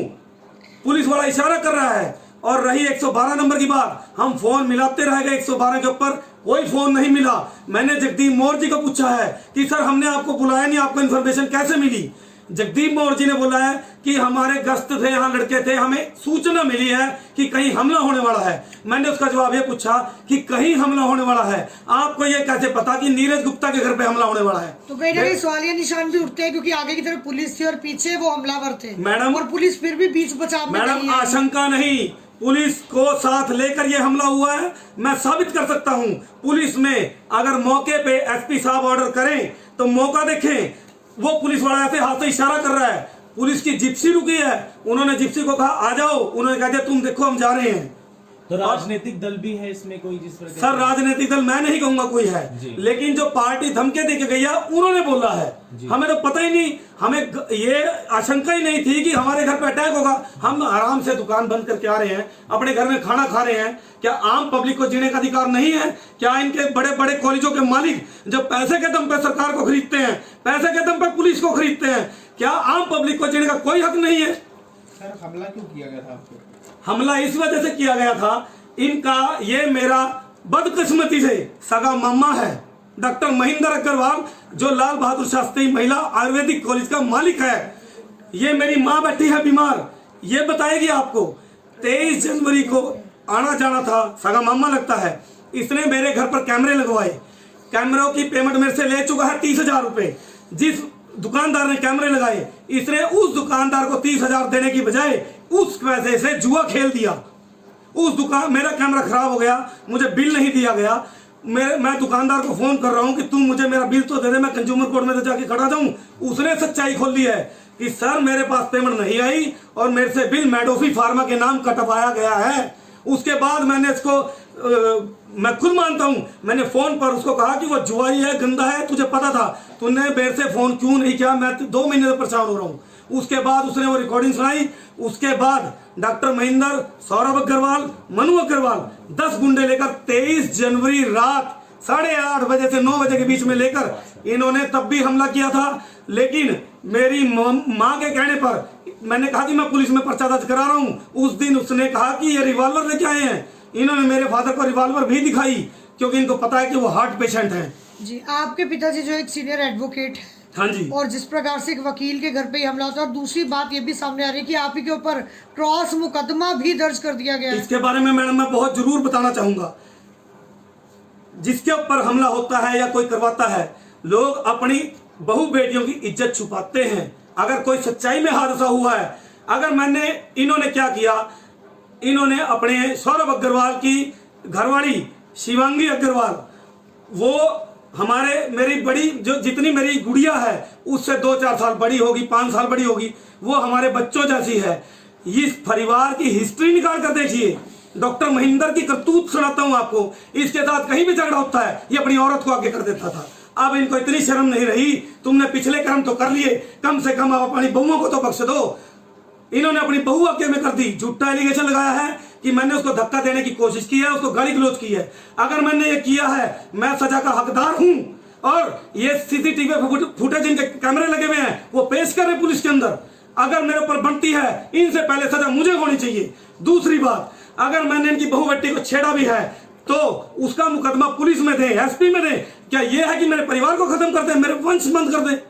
पुलिस वाला इशारा कर रहा है। और रही 112 नंबर की बात, हम फोन मिलाते रह गए 112 के ऊपर, कोई फोन नहीं मिला। मैंने जगदीप मोर जी को पूछा है कि सर हमने आपको बुलाया नहीं, आपको इन्फॉर्मेशन कैसे मिली? जगदीप मोर जी ने बोला है कि हमारे गश्त थे, यहाँ लड़के थे, हमें सूचना मिली है कि कहीं हमला होने वाला है। मैंने उसका जवाब ये पूछा कि कहीं हमला होने वाला है, आपको ये कैसे पता कि नीरज गुप्ता के घर पे हमला होने वाला है? तो कहीं ना कहीं सवालिया निशान भी उठते हैं क्योंकि आगे की तरफ पुलिस थी और पीछे वो हमलावर थे मैडम, और पुलिस फिर भी बीच बचाव में मैडम आशंका नहीं, पुलिस को साथ लेकर ये हमला हुआ है। मैं साबित कर सकता हूँ। पुलिस में अगर मौके पे एसपी साहब ऑर्डर करें तो मौका देखें, वो पुलिस वाला ऐसे हाथ से इशारा कर रहा है। पुलिस की जिप्सी रुकी है, उन्होंने जिप्सी को कहा आ जाओ, उन्होंने कहा तुम देखो हम जा रहे हैं। तो राजनीतिक दल भी है इसमें कोई जिस प्रकार? सर राजनीतिक दल मैं नहीं कहूंगा कोई है, लेकिन जो पार्टी धमके देके गई है उन्होंने बोला है। हमें तो पता ही नहीं, हमें ये आशंका ही नहीं थी कि हमारे घर पे अटैक होगा। हम आराम से दुकान बंद करके आ रहे हैं, अपने घर में खाना खा रहे हैं। क्या आम पब्लिक को जीने का अधिकार नहीं है? क्या इनके बड़े बड़े कॉलेजों के मालिक जब पैसे के दम पे सरकार को खरीदते हैं, पैसे के दम पे पुलिस को खरीदते हैं, क्या आम पब्लिक को जीने का कोई हक नहीं है? सर हमला क्यों किया गया था आपको? हमला इस वजह से किया गया था, इनका ये मेरा बदकिस्मती से सगा मामा है डॉक्टर महेंद्र अग्रवाल, जो लाल बहादुर शास्त्री महिला आयुर्वेदिक कॉलेज का मालिक है। ये मेरी माँ बैठी है बीमार, ये बताएगी आपको। 23 जनवरी को आना जाना था, सगा मामा लगता है। इसने मेरे घर पर कैमरे लगवाए, कैमरों की पेमेंट मेरे से ले चुका है 30,000 रुपए। जिस दुकानदार ने कैमरे लगाए, इसने उस दुकानदार को 30,000 देने की बजाय उस पैसे से जुआ खेल दिया। उस दुकान, मेरा कैमरा खराब हो गया, मुझे बिल नहीं दिया गया। मैं दुकानदार को फोन कर रहा हूं कि तुम मुझे मेरा बिल तो दे दे, मैं कंज्यूमर कोर्ट में तो जाके खड़ा जाऊं। उसने सच्चाई खोल दी है कि सर मेरे पास पेमेंट नहीं आई और मेरे से बिल मेडोफी फार्मा के नाम कटवाया गया है। उसके बाद मैंने इसको मैं खुद मानता हूं, मैंने फोन पर उसको कहा कि वो जुआई है, गंदा है, तुझे पता था, तूने मेरे से फोन क्यों नहीं किया, मैं 2 महीने से परेशान हो रहा हूं। उसके बाद उसने वो रिकॉर्डिंग सुनाई। उसके बाद डॉक्टर महेंद्र, सौरभ अग्रवाल, मनु अग्रवाल 10 गुंडे लेकर 23 जनवरी रात 8:30 बजे से 9 बजे के बीच में लेकर इन्होंने तब भी हमला किया था। लेकिन मेरी मां के कहने पर मैंने कहा कि मैं पुलिस में पर्चा दर्ज करा रहा हूं। उस दिन उसने कहा कि ये रिवॉल्वर लेके आए हैं। इन्होंने मेरे फादर को रिवॉल्वर भी दिखाई क्योंकि इनको पता है कि वो हार्ट पेशेंट हैं। जी, आपके पिताजी जो एक सीनियर एडवोकेट है, हाँ जी, और जिस प्रकार से एक वकील के घर पे ही हमला होता है, और दूसरी बात ये भी सामने आ रही है कि आप ही के ऊपर क्रॉस मुकदमा भी दर्ज कर दिया गया है। इसके बारे में मैडम मैं बहुत जरूर बताना चाहूंगा। जिसके ऊपर हमला होता है या कोई करवाता है, लोग अपनी बहू बेटियों की इज्जत छुपाते हैं। अगर कोई सच्चाई में हादसा हुआ है, अगर इन्होंने क्या किया, इन्होंने अपने सौरभ अग्रवाल की घरवाली शिवांगी अग्रवाल, वो मेरी बड़ी जो जितनी मेरी गुड़िया है उससे 2-4 साल बड़ी होगी, 5 साल बड़ी होगी, वो हमारे बच्चों जैसी है। इस परिवार की हिस्ट्री निकाल कर देखिए। डॉक्टर महेंद्र की करतूत सुनाता हूं आपको। इसके साथ कहीं भी झगड़ा होता है ये अपनी औरत को आगे कर देता था। अब इनको इतनी शर्म नहीं रही। तुमने पिछले कर्म तो कर लिए, कम से कम आप अपनी बहुओं को तो बख्श दो। इन्होंने अपनी बहू आगे में कर दी। झूठा एलिगेशन लगाया है कि मैंने उसको धक्का देने की कोशिश की है, उसको गाली गलौज की है। अगर मैंने ये किया है, मैं सजा का हकदार हूं। और ये सीसीटीवी फुटेज इनके कैमरे लगे हुए हैं, वो पेश कर रहे पुलिस के अंदर। अगर मेरे ऊपर बनती है, इनसे पहले सजा मुझे होनी चाहिए। दूसरी बात, अगर मैंने इनकी बहू बेटी को छेड़ा भी है तो उसका मुकदमा पुलिस में दे, एसपी में दे। क्या यह है कि मेरे परिवार को खत्म कर दे, मेरे वंश बंद कर दे?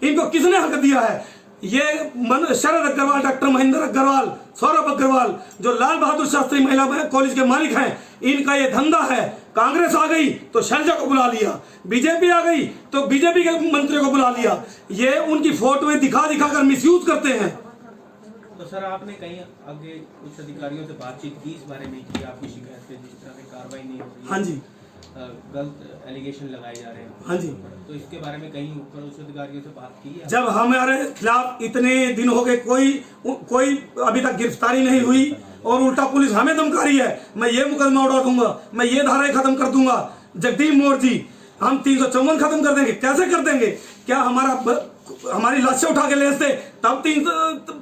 इनको किसने हक दिया है? ये शरद अग्रवाल, डॉक्टर महेंद्र अग्रवाल, सौरभ अग्रवाल जो लाल बहादुर शास्त्री महिला कॉलेज के मालिक हैं, इनका ये धंधा है। कांग्रेस आ गई तो शैलजा को बुला लिया, बीजेपी आ गई तो बीजेपी के मंत्रियों को बुला लिया। ये उनकी फोटोएं दिखा दिखा कर मिसयूज करते हैं। तो सर आपने कहीं आगे कुछ अधिकारियों से बातचीत की इस बारे में कि आपकी शिकायत पे जिस तरह से कार्रवाई नहीं हो रही? हाँ जी, गलत एलिगेशन लगाए जा रहे हैं। हाँ जी, तो इसके बारे में कहीं ऊपर उच्च अधिकारियों से बात की है? जब हमारे खिलाफ इतने दिन हो गए, कोई अभी तक गिरफ्तारी नहीं हुई और उल्टा पुलिस हमें धमका रही है, मैं ये मुकदमा उड़ा दूंगा, मैं ये धाराएं खत्म कर दूंगा। जगदीप मोर जी, हम 354 खत्म कर देंगे। कैसे कर देंगे? क्या हमारी लाशें उठा के ले आते तब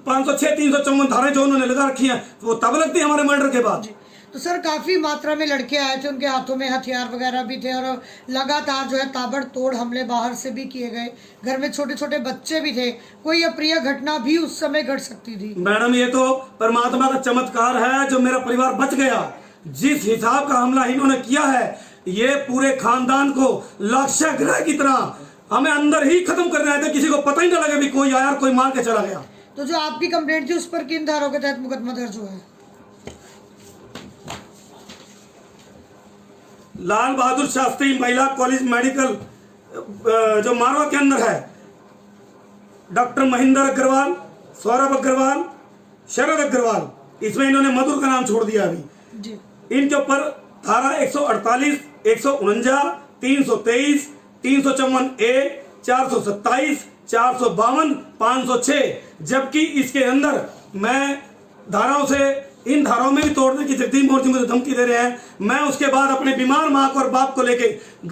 506 354 धाराएं जो उन्होंने लगा रखी हैं वो तब लगती है हमारे मर्डर के बाद। तो सर काफी मात्रा में लड़के आए थे, उनके हाथों में हथियार वगैरह भी थे और लगातार जो है ताबड़तोड़ हमले बाहर से भी किए गए। घर में छोटे छोटे बच्चे भी थे। कोई अप्रिय घटना भी उस समय घट सकती थी। मैडम ये तो परमात्मा का चमत्कार है जो मेरा परिवार बच गया। जिस हिसाब का हमला इन्होंने किया है, ये पूरे खानदान को लक्ष्य ग्रह की तरह हमें अंदर ही खत्म कर रहे थे। किसी को पता ही ना लगे भी कोई आया और कोई मार के चला गया। तो जो आपकी कंप्लेंट थी उस पर किन धाराओं के तहत मुकदमा दर्ज हुआ है? लाल बहादुर शास्त्री महिला कॉलेज मेडिकल जो मारवा के अंदर है, डॉक्टर महेंद्र अग्रवाल, सौरभ अग्रवाल, शरद अग्रवाल, इसमें इन्होंने मधुर का नाम छोड़ दिया अभी जी। इनके ऊपर धारा 148, 149, 323, 354A, 427, 452, 506, जबकि इसके अंदर मैं इन धाराओं में भी तोड़ने की जगदीप मोर्ची मुझे धमकी दे रहे हैं। मैं उसके बाद अपने बीमार मां को और बाप को लेके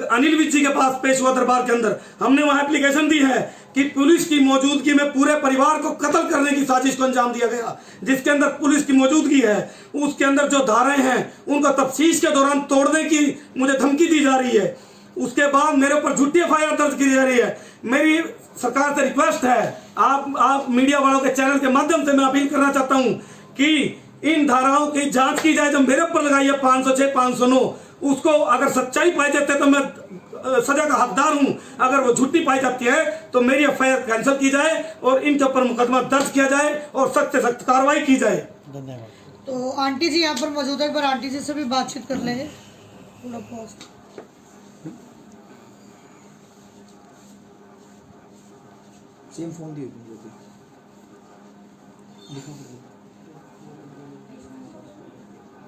अनिल विज जी के पास पेश हुआ दरबार के अंदर। हमने वहां एप्लीकेशन दी है कि पुलिस की मौजूदगी में पूरे परिवार को कत्ल करने की साजिश को अंजाम दिया गया, जिसके अंदर पुलिस की मौजूदगी है। उसके अंदर जो धाराएं हैं उनको तफ्तीश के दौरान तोड़ने की मुझे धमकी दी जा रही है। उसके बाद मेरे ऊपर झूठी एफआईआर दर्ज की जा रही है। मेरी सरकार से रिक्वेस्ट है, आप मीडिया वालों के चैनल के माध्यम से मैं अपील करना चाहता हूं कि इन धाराओं की जांच की जाए जो मेरे ऊपर लगाई है 506, 509, उसको अगर सच्चाई पाई जाती है तो मैं सजा का हकदार हूं। अगर वो झूठी पाई जाती है तो मेरी एफआईआर कैंसिल की जाए और इनके ऊपर मुकदमा दर्ज किया जाए और सख्त से सख्त कार्रवाई की जाए। धन्यवाद। तो आंटी जी यहाँ पर मौजूद है, एक बार आंटी जी से भी बातचीत कर लेंगे। सेम फोन दिए थे जो कि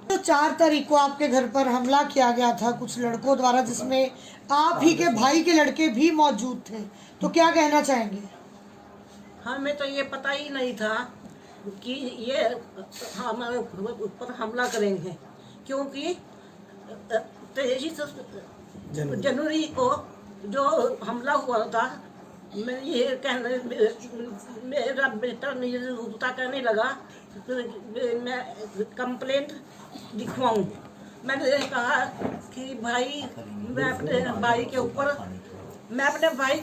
तो 4 तारीख को आपके घर पर हमला किया गया था कुछ लड़कों द्वारा, जिसमें आप ही के भाई के लड़के भी मौजूद थे, तो क्या कहना चाहेंगे? हमें तो ये पता ही नहीं था कि ये हमारे ऊपर हमला करेंगे, क्योंकि 23 जनवरी को जो हमला हुआ था, मैं ये कहने मेरा बेटा नीरज गुप्ता कहने लगा मैं कंप्लेंट लिखवाऊं। मैंने कहा कि भाई मैं अपने भाई के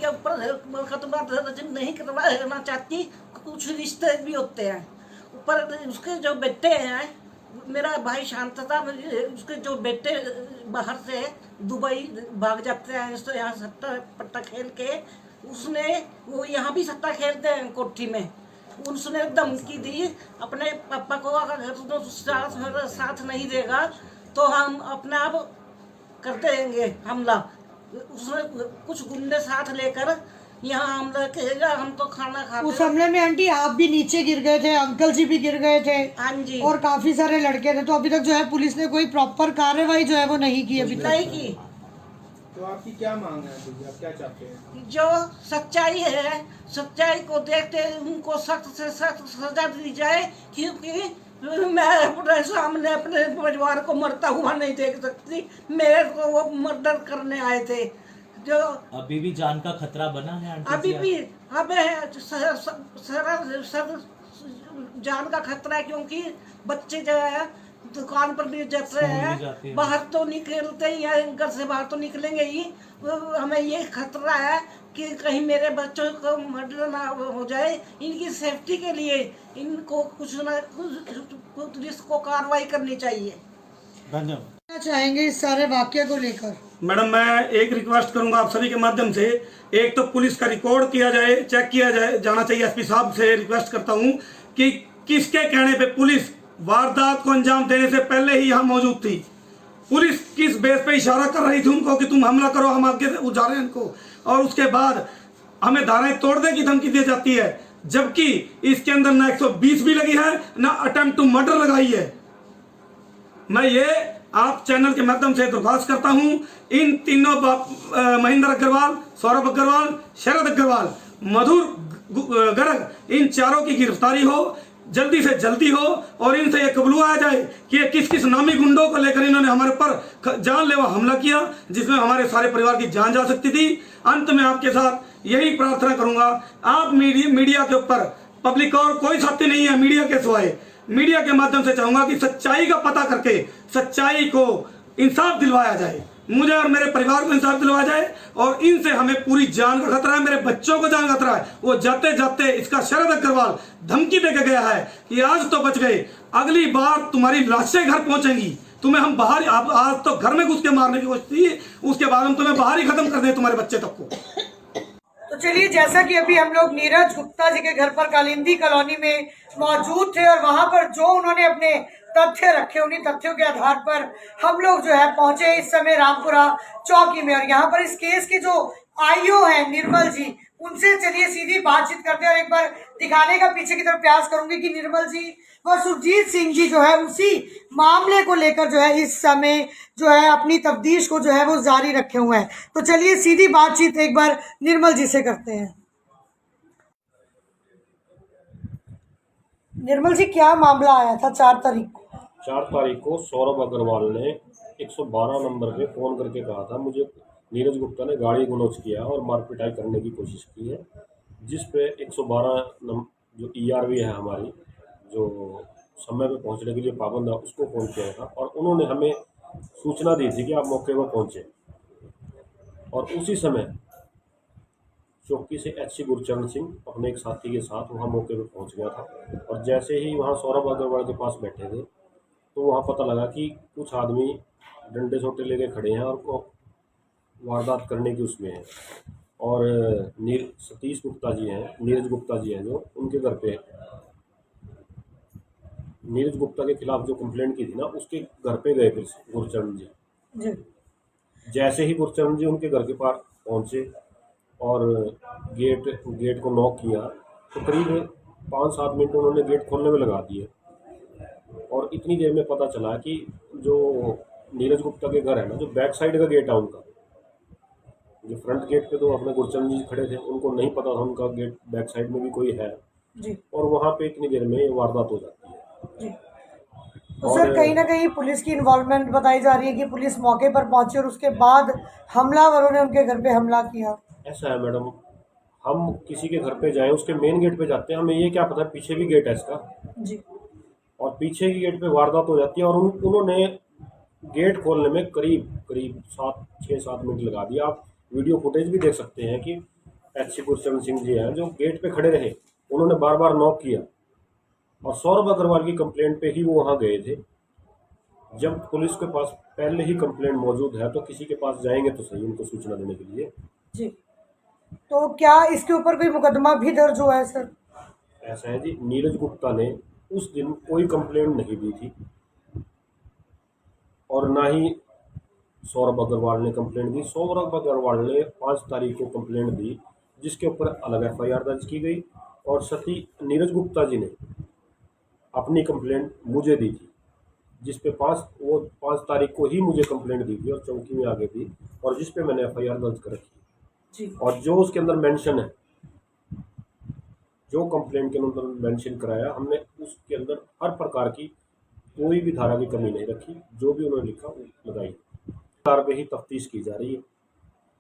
ऊपर मुकदमा दर्ज नहीं करवाना चाहती, कुछ रिश्ते भी होते हैं। ऊपर उसके जो बेटे हैं, मेरा भाई शांत था, उसके जो बेटे बाहर से दुबई भाग जाते हैं, तो यहाँ सट्टा पट्टा खेल के उसने वो यहाँ भी सट्टा खेलते हैं कोठी में, उसने धमकी दी अपने पापा को, अगर तो साथ नहीं देगा तो हम अपने आप कर देंगे हमला। उसने कुछ गुंडे साथ लेकर यहाँ हमला किया, हम तो खाना खाते। उस हमले में आंटी आप भी नीचे गिर गए थे, अंकल जी भी गिर गए थे, हाँ जी, और काफी सारे लड़के थे। तो अभी तक जो है पुलिस ने कोई प्रॉपर कार्रवाई जो है वो नहीं की अभी तक। नहीं की। तो आपकी क्या मांग है दीदी, आप क्या चाहते हैं? जो सच्चाई है, सच्चाई को देखते उनको सख्त से सख्त सजा दी जाए, क्योंकि मैं अपने सामने अपने परिवार को मरता हुआ नहीं देख सकती। मेरे को वो मर्डर करने आए थे। जो अभी भी जान का खतरा बना है आंटी अभी जी? भी हमें सर जान का खतरा है, क्योंकि बच्चे जो है दुकान पर भी जाते स्कूल भी हैं, जाते हैं। बाहर तो निकलते ही हैं, घर से बाहर तो निकलेंगे ही। हमें ये खतरा है कि कहीं मेरे बच्चों को मर्डर ना हो जाए। इनकी सेफ्टी के लिए इनको कुछ ना कुछ पुलिस को कार्रवाई करनी चाहिए। धन्यवाद। क्या चाहेंगे इस सारे वाक्य को लेकर? मैडम, मैं एक रिक्वेस्ट करूंगा आप सभी के माध्यम से, एक तो पुलिस का रिकॉर्ड किया जाए, चेक किया जाए जाना चाहिए। एसपी साहब से रिक्वेस्ट करता हूं कि किसके कहने पे पुलिस वारदात को अंजाम देने से पहले ही यहाँ मौजूद थी। पुलिस किस बेस पे इशारा कर रही थी उनको कि तुम हमला करो, हम आगे उजा रहे हैं इनको, और उसके बाद हमें धाराएं तोड़ने की धमकी दी जाती है, जबकि इसके अंदर ना 120 भी लगी है, ना अटेम्प्ट टू मर्डर लगाई है। मैं ये आप चैनल के माध्यम से दरख्वास्त करता हूं, इन तीनों महेंद्र अग्रवाल, सौरभ अग्रवाल, शरद अग्रवाल, मधुर गर्ग, इन चारों की गिरफ्तारी हो, जल्दी से जल्दी हो, और इनसे ये कबूलाया जाए कि ये किस किस नामी गुंडों को लेकर इन्होंने हमारे ऊपर जानलेवा हमला किया, जिसमें हमारे सारे परिवार की जान जा सकती थी। अंत में आपके साथ यही प्रार्थना करूंगा, आप मीडिया के ऊपर, पब्लिक और कोई साथी नहीं है मीडिया के सिवाय, मीडिया के माध्यम से चाहूंगा कि सच्चाई का पता करके सच्चाई को इंसाफ दिलवाया जाए, मुझे और मेरे परिवार को इंसाफ दिलवाया जाए। और इनसे हमें पूरी जान का खतरा है, मेरे बच्चों को जान का खतरा है। वो जाते जाते इसका शरद अग्रवाल धमकी देकर गया है कि आज तो बच गए, अगली बार तुम्हारी लाशें घर पहुंचेंगी, तुम्हें हम बाहर, आज तो घर में घुस के मारने की कोशिश थी, उसके बाद हम तुम्हें बाहर ही खत्म कर दें, तुम्हारे बच्चे तक को। तो चलिए, जैसा कि अभी हम लोग नीरज गुप्ता जी के घर पर कालिंदी कॉलोनी में मौजूद थे, और वहां पर जो उन्होंने अपने तथ्य रखे, उन्हीं तथ्यों के आधार पर हम लोग जो है पहुंचे इस समय रामपुरा चौकी में। और यहाँ पर इस केस के जो आईओ हैं निर्मल जी, उनसे चलिए सीधी बातचीत करते हैं, और एक बार दिखाने का पीछे की तरफ प्रयास करूंगी कि निर्मल जी व सुरजीत सिंह जी जो है उसी मामले को लेकर जो है इस समय जो है अपनी तफ्तीश को जो है वो जारी रखे हुए हैं। तो चलिए सीधी बातचीत एक बार निर्मल जी से करते हैं। निर्मल जी, क्या मामला आया था 4 तारीख को? 4 तारीख को सौरभ अग्रवाल ने 112 नंबर पे फ़ोन करके कहा था मुझे नीरज गुप्ता ने गाड़ी गुनोच किया और मारपिटाई करने की कोशिश की है, जिस पे 112 जो ERV है हमारी, जो समय पे पहुंचने के लिए पाबंद है, उसको फ़ोन किया था। और उन्होंने हमें सूचना दी थी कि आप मौके पर पहुँचे, और उसी समय चौकी से HC गुरचरण सिंह अपने एक साथी के साथ वहाँ मौके पर पहुँच गया था। और जैसे ही वहाँ सौरभ अग्रवाल के पास बैठे थे, तो वहाँ पता लगा कि कुछ आदमी डंडे सोटे लेके खड़े हैं और को वारदात करने की उसमें है। और सतीश गुप्ता जी हैं, नीरज गुप्ता जी हैं, जो उनके घर पे नीरज गुप्ता के खिलाफ जो कंप्लेंट की थी ना, उसके घर पे गए फिर गुरचरण जी। जैसे ही गुरचरण जी उनके घर के पास पहुंचे और गेट गेट को नॉक किया तो करीब 5-7 मिनट उन्होंने गेट खोलने में लगा दिए। और इतनी देर में पता चला कि जो नीरज गुप्ता के घर है ना, जो बैक साइड का गेट है उनका, जो फ्रंट गेट पे तो अपने गुरचरण जी खड़े थे, उनको नहीं पता था उनका गेट बैक साइड में भी कोई है। जी और वहाँ पे इतनी देर में वारदात हो जाती है। जी। तो सर कहीं ना कहीं पुलिस की इन्वॉल्वमेंट बताई जा रही है कि पुलिस मौके पर पहुंची और उसके बाद हमलावरों ने उनके घर पे हमला किया। ऐसा है मैडम, हम किसी के घर पे जाएं, उसके मेन गेट पे जाते हैं, हमें ये क्या पता पीछे भी गेट है इसका, जी और पीछे की गेट पे वारदात हो जाती है। और उन्होंने गेट खोलने में करीब करीब 6-7 मिनट लगा दिया। आप वीडियो फुटेज भी देख सकते हैं कि एचसी गुरचरण सिंह जी हैं जो गेट पे खड़े रहे, उन्होंने बार बार नॉक किया और सौरभ अग्रवाल की कंप्लेंट पे ही वो वहाँ गए थे। जब पुलिस के पास पहले ही कंप्लेंट मौजूद है तो किसी के पास जाएंगे तो सही उनको सूचना देने के लिए। जी। तो क्या इसके ऊपर कोई मुकदमा भी दर्ज हुआ है सर? ऐसा है जी, नीरज गुप्ता ने उस दिन कोई कंप्लेंट नहीं दी थी और ना ही सौरभ अग्रवाल ने कंप्लेंट दी। सौरभ अग्रवाल ने 5 तारीख को कंप्लेंट दी जिसके ऊपर अलग एफआईआर दर्ज की गई, और सती नीरज गुप्ता जी ने अपनी कंप्लेंट मुझे दी थी, जिस पे 5 तारीख को ही मुझे कंप्लेंट दी थी और चौकी में आगे दी, और जिस पे मैंने एफआईआर दर्ज कर रखी। जी और जो उसके अंदर मेंशन है, जो कंप्लेंट के अंदर मेंशन कराया, हमने उसके अंदर हर प्रकार की कोई भी धारा की कमी नहीं रखी, जो भी उन्होंने लिखा वो लगाई। आधार पे ही तफ्तीश की जा रही है,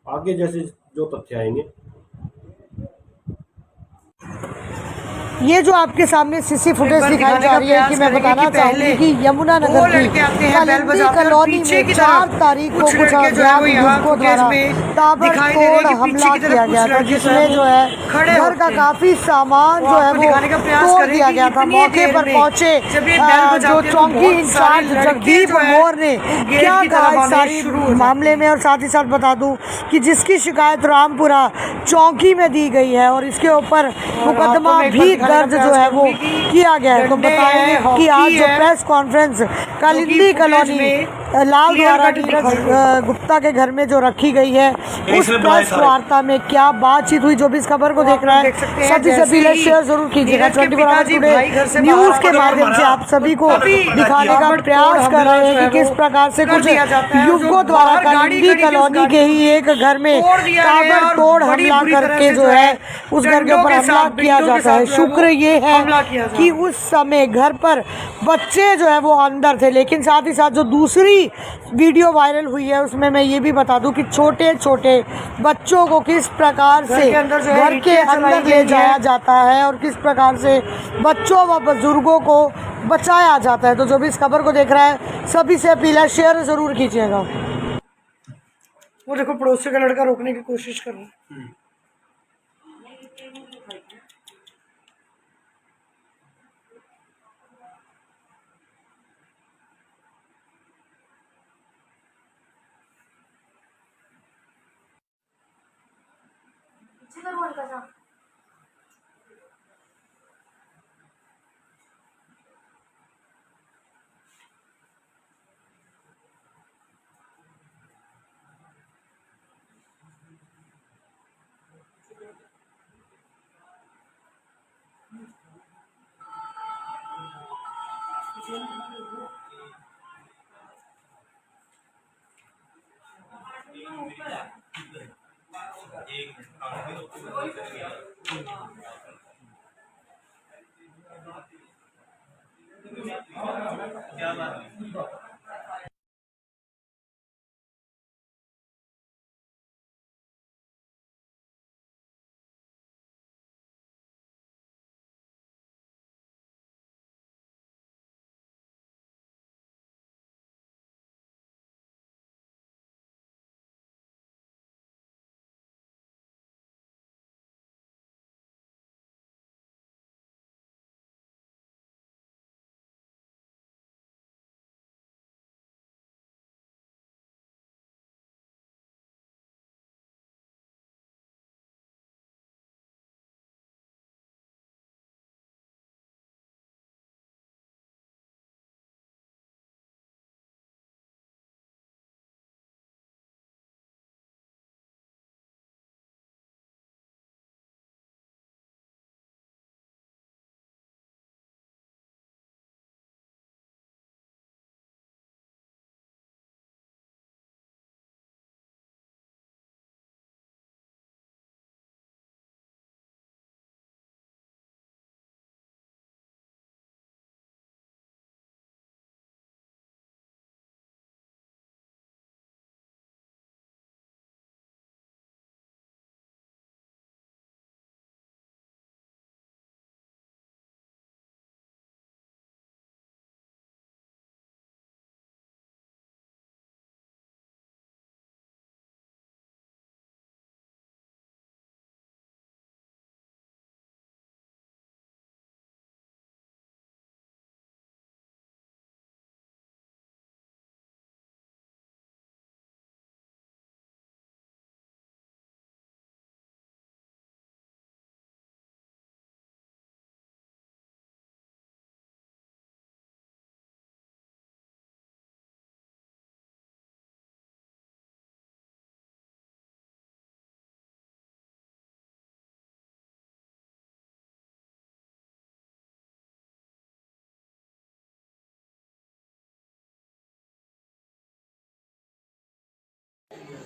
आगे जैसे जो तथ्य आएंगे। ये जो आपके सामने सीसी फुटेज दिखाई जा रही है कि मैं बताना चाहूंगी कि यमुना नगर की कलिंदी कॉलोनी में 4 तारीख को कुछ अज्ञात युवकों द्वारा ताबड़तोड़ हमला किया गया था, जिसमें जो है घर का काफी सामान जो है वो तोड़ दिया गया था। मौके पर पहुंचे जो चौकी इंचार्ज जगदीप मोर ने क्या कहा इस सारी मामले में, और साथ ही साथ बता दूं कि जिसकी शिकायत रामपुरा चौकी में दी गई है और इसके ऊपर मुकदमा भी दर्ज जो है वो किया गया है। तो बताएंगे कि आज जो प्रेस कॉन्फ्रेंस कलिंदी कॉलोनी लाल द्वारा नीरज गुप्ता के घर में जो रखी गई है, उस प्रेस वार्ता में क्या बातचीत हुई, जो भी इस खबर को देख रहा है सभी से पहले शेयर जरूर कीजिएगा। 24 आवर टुडे न्यूज के माध्यम से आप सभी को दिखाने का प्रयास कर रहे हैं कि किस प्रकार से कुछ युवकों द्वारा कलिंदी कॉलोनी के ही एक घर में ताबड़तोड़ हमला करके जो है उस घर के ऊपर हमला किया जाता है। शुक्र ये है कि उस समय घर पर बच्चे जो है वो अंदर थे, लेकिन साथ ही साथ जो दूसरी वीडियो वायरल हुई है उसमें मैं ये भी बता दूं कि छोटे छोटे बच्चों को किस प्रकार से घर के अंदर ले जाया जाता है और किस प्रकार से बच्चों व बुजुर्गों को बचाया जाता है। तो जो भी इस खबर को देख रहा है सभी से अपील है, शेयर जरूर कीजिएगा। वो देखो पड़ोसी का लड़का रोकने की कोशिश कर रहा है।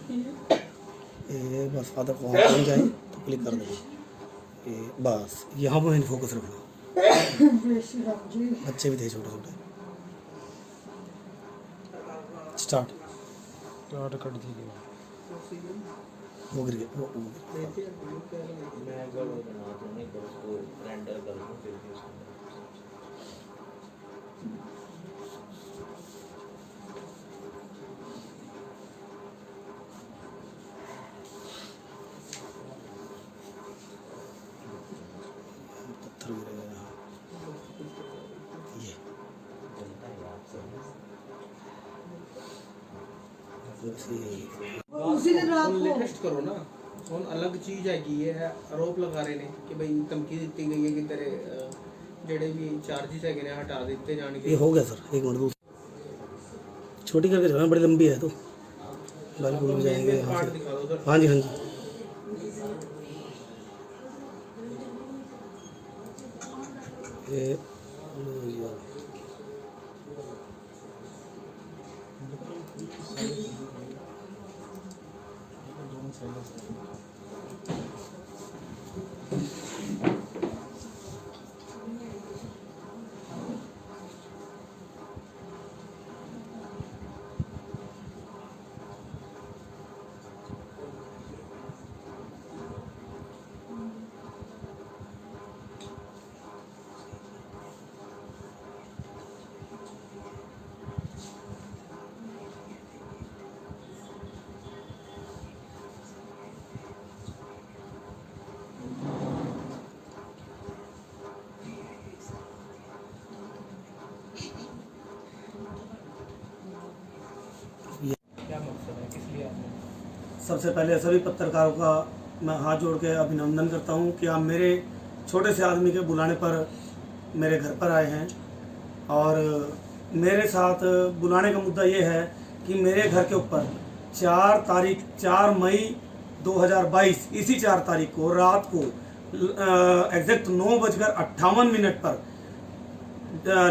ये बस फादर को वहाँ पहुँच जाए तो क्लिक कर देंगे। ये बस यहाँ पर फोकस रखना। बच्चे भी थे छोटे छोटे। स्टार्ट। स्टार्ट कर दीजिए। वो गिर गया वो गिर गया। मैं अगर वो बना दूँ नहीं तो उसको रेंडर कर दूँ फिर भी उसको पत्थर गिरेगा यहाँ। ये जनता है आपसे उसी दिन रात को लेटेस्ट करो ना ਹੁਣ ਅਲੱਗ ਚੀਜ਼ ਹੈਗੀ ਹੈ ਆਰੋਪ ਲਗਾ ਰਹੇ ਨੇ ਕਿ ਬਈ ਧਮਕੀ ਦਿੱਤੀ ਗਈ ਹੈ ਕਿ ਤੇਰੇ ਜਿਹੜੇ ਵੀ ਚਾਰजेस ਹੈਗੇ ਨੇ ਹਟਾ ਦਿੱਤੇ ਜਾਣਗੇ ये हो गया सर। एक मिनट छोटी करके चलना, बड़ी लंबी है तो बाल को जाएंगे यहाँ पार्ट से। दिखा दो सर हाँ जी हाँ जी। ये क्या मकसद है किस लिए आपने सबसे पहले सभी पत्रकारों का मैं हाथ जोड़ के अभिनंदन करता हूं कि आप मेरे छोटे से आदमी के बुलाने पर मेरे घर पर आए हैं। और मेरे साथ बुलाने का मुद्दा ये है कि मेरे घर के ऊपर 4 मई 2022 इसी 4 तारीख को रात को एग्जैक्ट 9:58 पर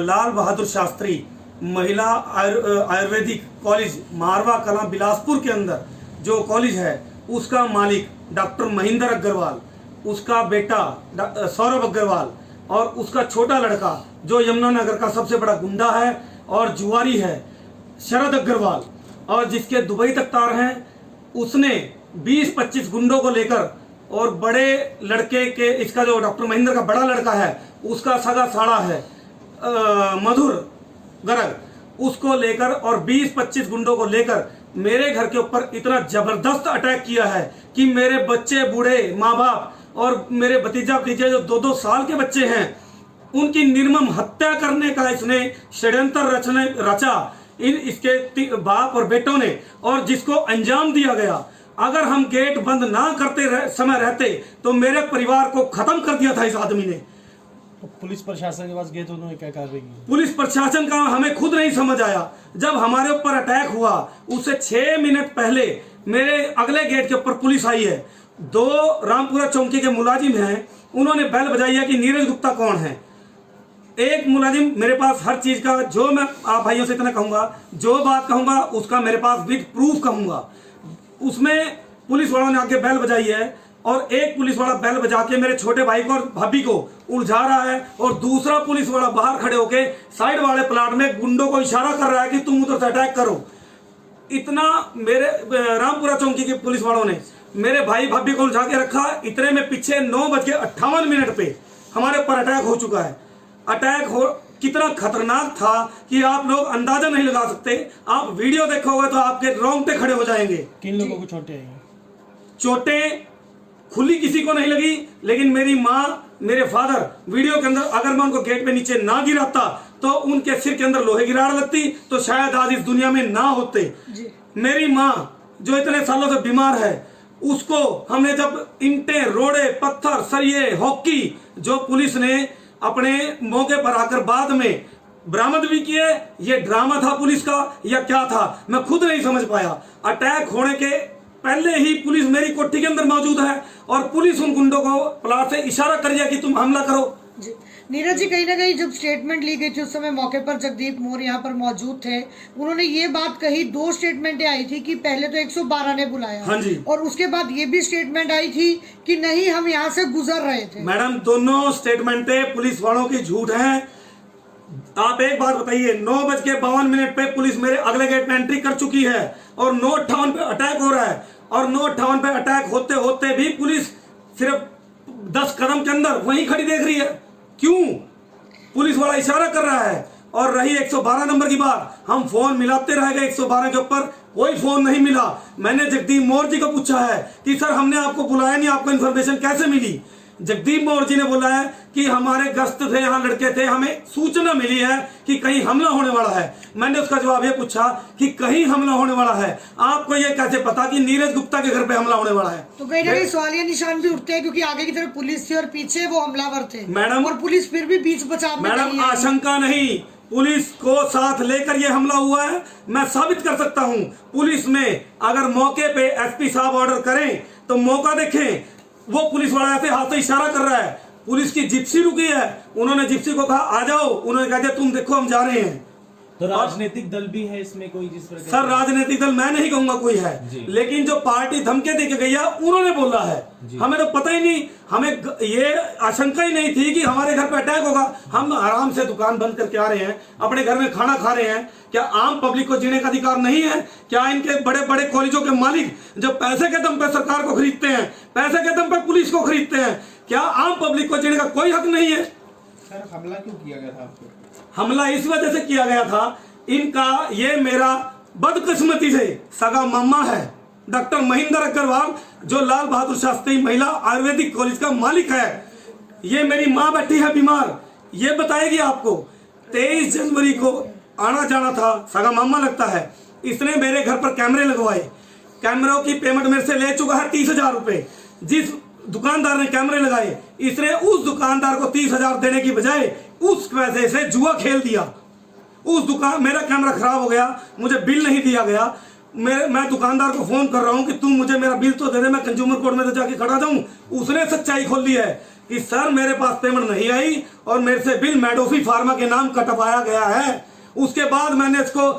लाल बहादुर शास्त्री महिला आयुर्वेदिक कॉलेज मारवा कलां बिलासपुर के अंदर जो कॉलेज है उसका मालिक डॉक्टर महेंद्र अग्रवाल, उसका बेटा सौरभ अग्रवाल और उसका छोटा लड़का जो यमुनानगर का सबसे बड़ा गुंडा है और जुआरी है शरद अग्रवाल, और जिसके दुबई तक तार हैं, उसने 20-25 गुंडों को लेकर और बड़े लड़के के इसका जो डॉक्टर महेंद्र का बड़ा लड़का है उसका सगा साड़ा है मधुर गर्ग, उसको लेकर और 20-25 गुंडों को लेकर मेरे घर के ऊपर इतना जबरदस्त अटैक किया है कि मेरे बच्चे बूढ़े माँ बाप और मेरे भतीजा भतीजे जो 2-2 साल के बच्चे हैं उनकी निर्मम हत्या करने का इसने षड्यंत्र रचा इसके बाप और बेटों ने, और जिसको अंजाम दिया गया। अगर हम गेट बंद ना करते समय रहते तो मेरे परिवार को खत्म कर दिया था इस आदमी ने। तो पुलिस प्रशासन के पास गए तो उन्होंने क्या कार्रवाई की? पुलिस प्रशासन का हमें खुद नहीं समझ आया। जब हमारे ऊपर अटैक हुआ उससे 6 मिनट पहले मेरे अगले गेट के ऊपर पुलिस आई है। 2 रामपुरा चौकी के मुलाजिम हैं, उन्होंने बेल बजाई है कि नीरज गुप्ता कौन है। एक मुलाजिम मेरे पास हर चीज का, जो मैं आप भाइयों से इतना कहूंगा, जो बात कहूंगा उसका मेरे पास विद प्रूफ कहूंगा। उसमें पुलिस वालों ने आके बेल बजाई है और एक पुलिस वाला बेल बजा के मेरे छोटे भाई को और भाभी को उलझा रहा है, और दूसरा पुलिस वाला बाहर खड़े होके साइड वाले प्लाट में गुंडों को इशारा कर रहा है कि तुम उधर से अटैक करो। इतना मेरे रामपुरा चौकी के पुलिस वालों ने मेरे भाई भाभी को उलझा के रखा। इतने में पीछे 9:58 पे हमारे ऊपर अटैक हो चुका है। अटैक हो कितना खतरनाक था कि आप लोग अंदाजा नहीं लगा सकते। आप वीडियो देखोगे तो आपके रोंगटे खड़े हो जाएंगे। किन लोगों को चोटें आई? चोटें खुली किसी को नहीं लगी, लेकिन मेरी माँ, मेरे फादर वीडियो के अंदर, अगर मैं उनको गेट पे नीचे ना गिराता तो उनके सिर के अंदर लोहे की राड़ लगती तो शायद आज इस दुनिया में ना होते। मेरी माँ जो इतने सालों से बीमार है, उसको हमने जब ईंटें, रोड़े, पत्थर, सरिये, हॉकी जो पुलिस ने अपने मौके पर आकर बाद में बरामद भी किए, ये ड्रामा था पुलिस का या क्या था मैं खुद नहीं समझ पाया। अटैक होने के पहले ही पुलिस मेरी कोठी के अंदर मौजूद है और पुलिस उन गुंडों को प्लाट से इशारा कर दिया कि तुम हमला करो। जी नीरज जी, कहीं ना कहीं जब स्टेटमेंट ली गई थी उस समय मौके पर जगदीप मोर यहाँ पर मौजूद थे, उन्होंने ये बात कही, 2 स्टेटमेंटें आई थी कि पहले तो 112 ने बुलाया, हाँ जी, और उसके बाद ये भी स्टेटमेंट आई थी कि नहीं हम यहाँ से गुजर रहे थे। मैडम दोनों स्टेटमेंटें पुलिस वालों की झूठ हैं। आप एक बात बताइए, 9:52 पे पुलिस मेरे अगले गेट में एंट्री कर चुकी है और 9:58 पे अटैक हो रहा है, और 9:58 पे अटैक होते होते भी पुलिस सिर्फ 10 कदम के अंदर वहीं खड़ी देख रही है। क्यों? पुलिस वाला इशारा कर रहा है। और रही 112 नंबर की बात, हम फोन मिलाते रह गए 112 के ऊपर, कोई फोन नहीं मिला। मैंने जगदीप मौर्य जी को पूछा है कि सर हमने आपको बुलाया नहीं, आपको इन्फॉर्मेशन कैसे मिली? जगदीप मौर्य जी ने बोला है कि हमारे गश्त थे, यहाँ लड़के थे, हमें सूचना मिली है कि कहीं हमला होने वाला है। मैंने उसका जवाब ये पूछा कि कहीं हमला होने वाला है, आपको ये कैसे पता कि नीरज गुप्ता के घर पे हमला होने वाला है? तो कहीं ना कहीं सवालिया निशान भी उठते हैं, क्योंकि आगे की तरफ पुलिस थी और पीछे वो हमलावर थे मैडम, और पुलिस फिर भी बीच बचाव में मैडम नहीं आई। आशंका नहीं, पुलिस को साथ लेकर ये हमला हुआ है। मैं साबित कर सकता हूं, पुलिस में अगर मौके पे एसपी साहब ऑर्डर करें तो मौका देखें, वो पुलिस वाला ऐसे हाथ से इशारा कर रहा है, पुलिस की जिप्सी रुकी है, उन्होंने जिप्सी को कहा आ जाओ, उन्होंने कहा तुम देखो हम जा रहे हैं। तो राजनीतिक दल भी है इसमें कोई जिस प्रकार? सर राजनीतिक दल मैं नहीं कहूंगा कोई है, लेकिन जो पार्टी धमके दे के गई है उन्होंने बोला है। हमें तो पता ही नहीं, हमें ये आशंका ही नहीं थी कि हमारे घर पे अटैक होगा। हम आराम से दुकान बंद करके आ रहे हैं, अपने घर में खाना खा रहे हैं। क्या आम पब्लिक को जीने का अधिकार नहीं है? क्या इनके बड़े बड़े कॉलेजों के मालिक जो पैसे के दम पे सरकार को खरीदते हैं, पैसे के दम पे पुलिस को खरीदते हैं, क्या आम पब्लिक को जीने का कोई हक नहीं है? सर हमला क्यों किया गया था आपको? हमला इस वजह से किया गया था, इनका ये मेरा बदकिस्मती से सगा मामा है डॉक्टर महेंद्र अग्रवाल, जो लाल बहादुर शास्त्री महिला आयुर्वेदिक कॉलेज का मालिक है। ये मेरी माँ बैठी है बीमार, ये बताएगी आपको। 23 जनवरी को आना जाना था, सगा मामा लगता है। इसने मेरे घर पर कैमरे लगवाए, कैमरों की पेमेंट मेरे से ले चुका है 30,000 रुपए। जिस दुकानदार ने कैमरे लगाए, इसने उस दुकानदार को 30,000 देने की बजाय उस पैसे से जुआ खेल दिया। उस दुकान, मेरा कैमरा खराब हो गया, मुझे बिल नहीं दिया गया। मैं दुकानदार को फोन कर रहा हूं कि तुम मुझे मेरा बिल तो दे दे, मैं कंज्यूमर कोर्ट में तो जाके खड़ा जाऊं। उसने सच्चाई खोल दी है कि सर मेरे पास पेमेंट नहीं आई और मेरे से बिल मेडोफी फार्मा के नाम कटवाया गया है। उसके बाद मैंने इसको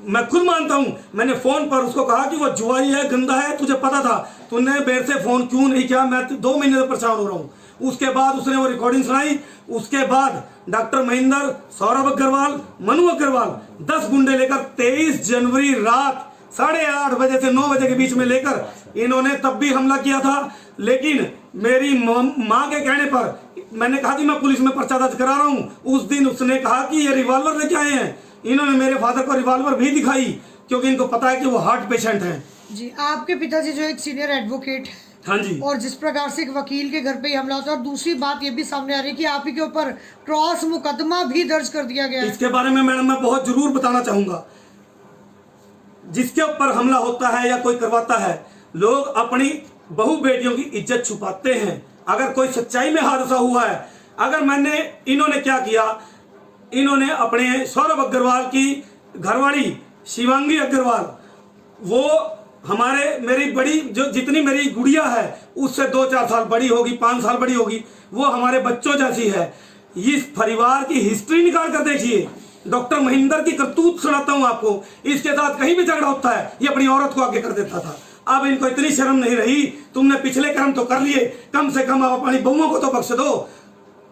मैं खुद मानता हूं, मैंने फोन पर उसको कहा कि वो जुआई है, गंदा है, तुझे पता था, तूने मेरे से फोन क्यों नहीं किया? मैं 2 महीने से परेशान हो रहा हूं। उसके बाद उसने वो रिकॉर्डिंग सुनाई। उसके बाद डॉक्टर महेंद्र, सौरभ अग्रवाल, मनु अग्रवाल 10 गुंडे लेकर 23 जनवरी रात 8:30 बजे से 9 बजे के बीच में लेकर इन्होंने तब भी हमला किया था। लेकिन मेरी माँ के कहने पर मैंने कहा कि मैं पुलिस में पर्चा दर्ज करा रहा हूं। उस दिन उसने कहा कि ये रिवॉल्वर लेके आए हैं। इन्होंने मेरे फादर को रिवॉल्वर भी दिखाई, क्योंकि इनको पता है कि वो हार्ट पेशेंट हैं। जी, आपके पिताजी जो एक सीनियर एडवोकेट, हाँ जी, और जिस प्रकार से एक वकील के घर पे ही हमला होता है, और दूसरी बात ये भी सामने आ रही है कि आप ही के ऊपर क्रॉस मुकदमा भी दर्ज कर दिया गया है। इसके बारे में मैडम मैं बहुत जरूर बताना चाहूंगा। जिसके ऊपर हमला होता है या कोई करवाता है, लोग अपनी बहू बेटियों की इज्जत छुपाते हैं। अगर कोई सच्चाई में हादसा हुआ है, अगर इन्होंने क्या किया, इन्होंने अपने सौरभ अग्रवाल की घरवाली शिवांगी अग्रवाल, वो मेरी बड़ी, जो जितनी मेरी गुड़िया है उससे 2-4 साल बड़ी होगी, 5 साल बड़ी होगी, वो हमारे बच्चों जैसी है। इस परिवार की हिस्ट्री निकाल कर देखिए। डॉक्टर महेंद्र की करतूत सुनाता हूं आपको, इसके साथ कहीं भी झगड़ा होता है ये अपनी औरत को आगे कर देता था। अब इनको इतनी शर्म नहीं रही, तुमने पिछले कर्म तो कर लिए, कम से कम आप अपनी बहुओं को तो बख्श दो।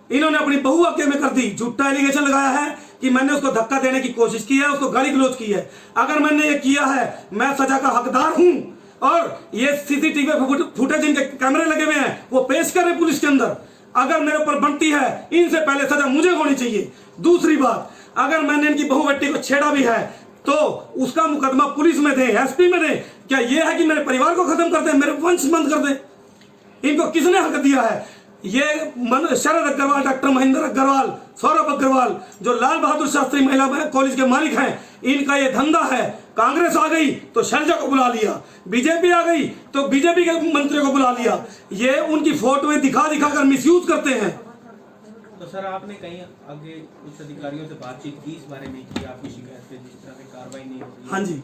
इन्होंने अपनी बहू आगे में कर दी। झूठा एलिगेशन लगाया है कि मैंने उसको धक्का देने की कोशिश की है, उसको गाली गलौज की है। अगर मैंने ये किया है, मैं सजा का हकदार हूं। और ये सीसीटीवी फुटेज, इनके कैमरे लगे हुए हैं, वो पेश करें पुलिस के अंदर। अगर मेरे ऊपर बनती है, इनसे पहले सजा मुझे होनी चाहिए। दूसरी बात, अगर मैंने इनकी बहू बेटी को छेड़ा भी है तो उसका मुकदमा पुलिस में दे, एसपी में दे। क्या यह है कि मेरे परिवार को खत्म कर दे, मेरे वंश बंद कर दे? इनको किसने हक दिया है? ये शरद अग्रवाल, डॉक्टर महेंद्र अग्रवाल, सौरभ अग्रवाल, जो लाल बहादुर शास्त्री महिला कॉलेज के मालिक हैं, इनका ये धंधा है। कांग्रेस आ गई तो शैलजा को बुला लिया, बीजेपी आ गई तो बीजेपी के मंत्रियों को बुला लिया। ये उनकी फोटोएं दिखा दिखा कर मिसयूज करते हैं। तो सर आपने कहीं आगे उच्च अधिकारियों से बातचीत की इस बारे में कि आपकी शिकायत पे जिस तरह की कार्रवाई नहीं हो रही? हाँ जी,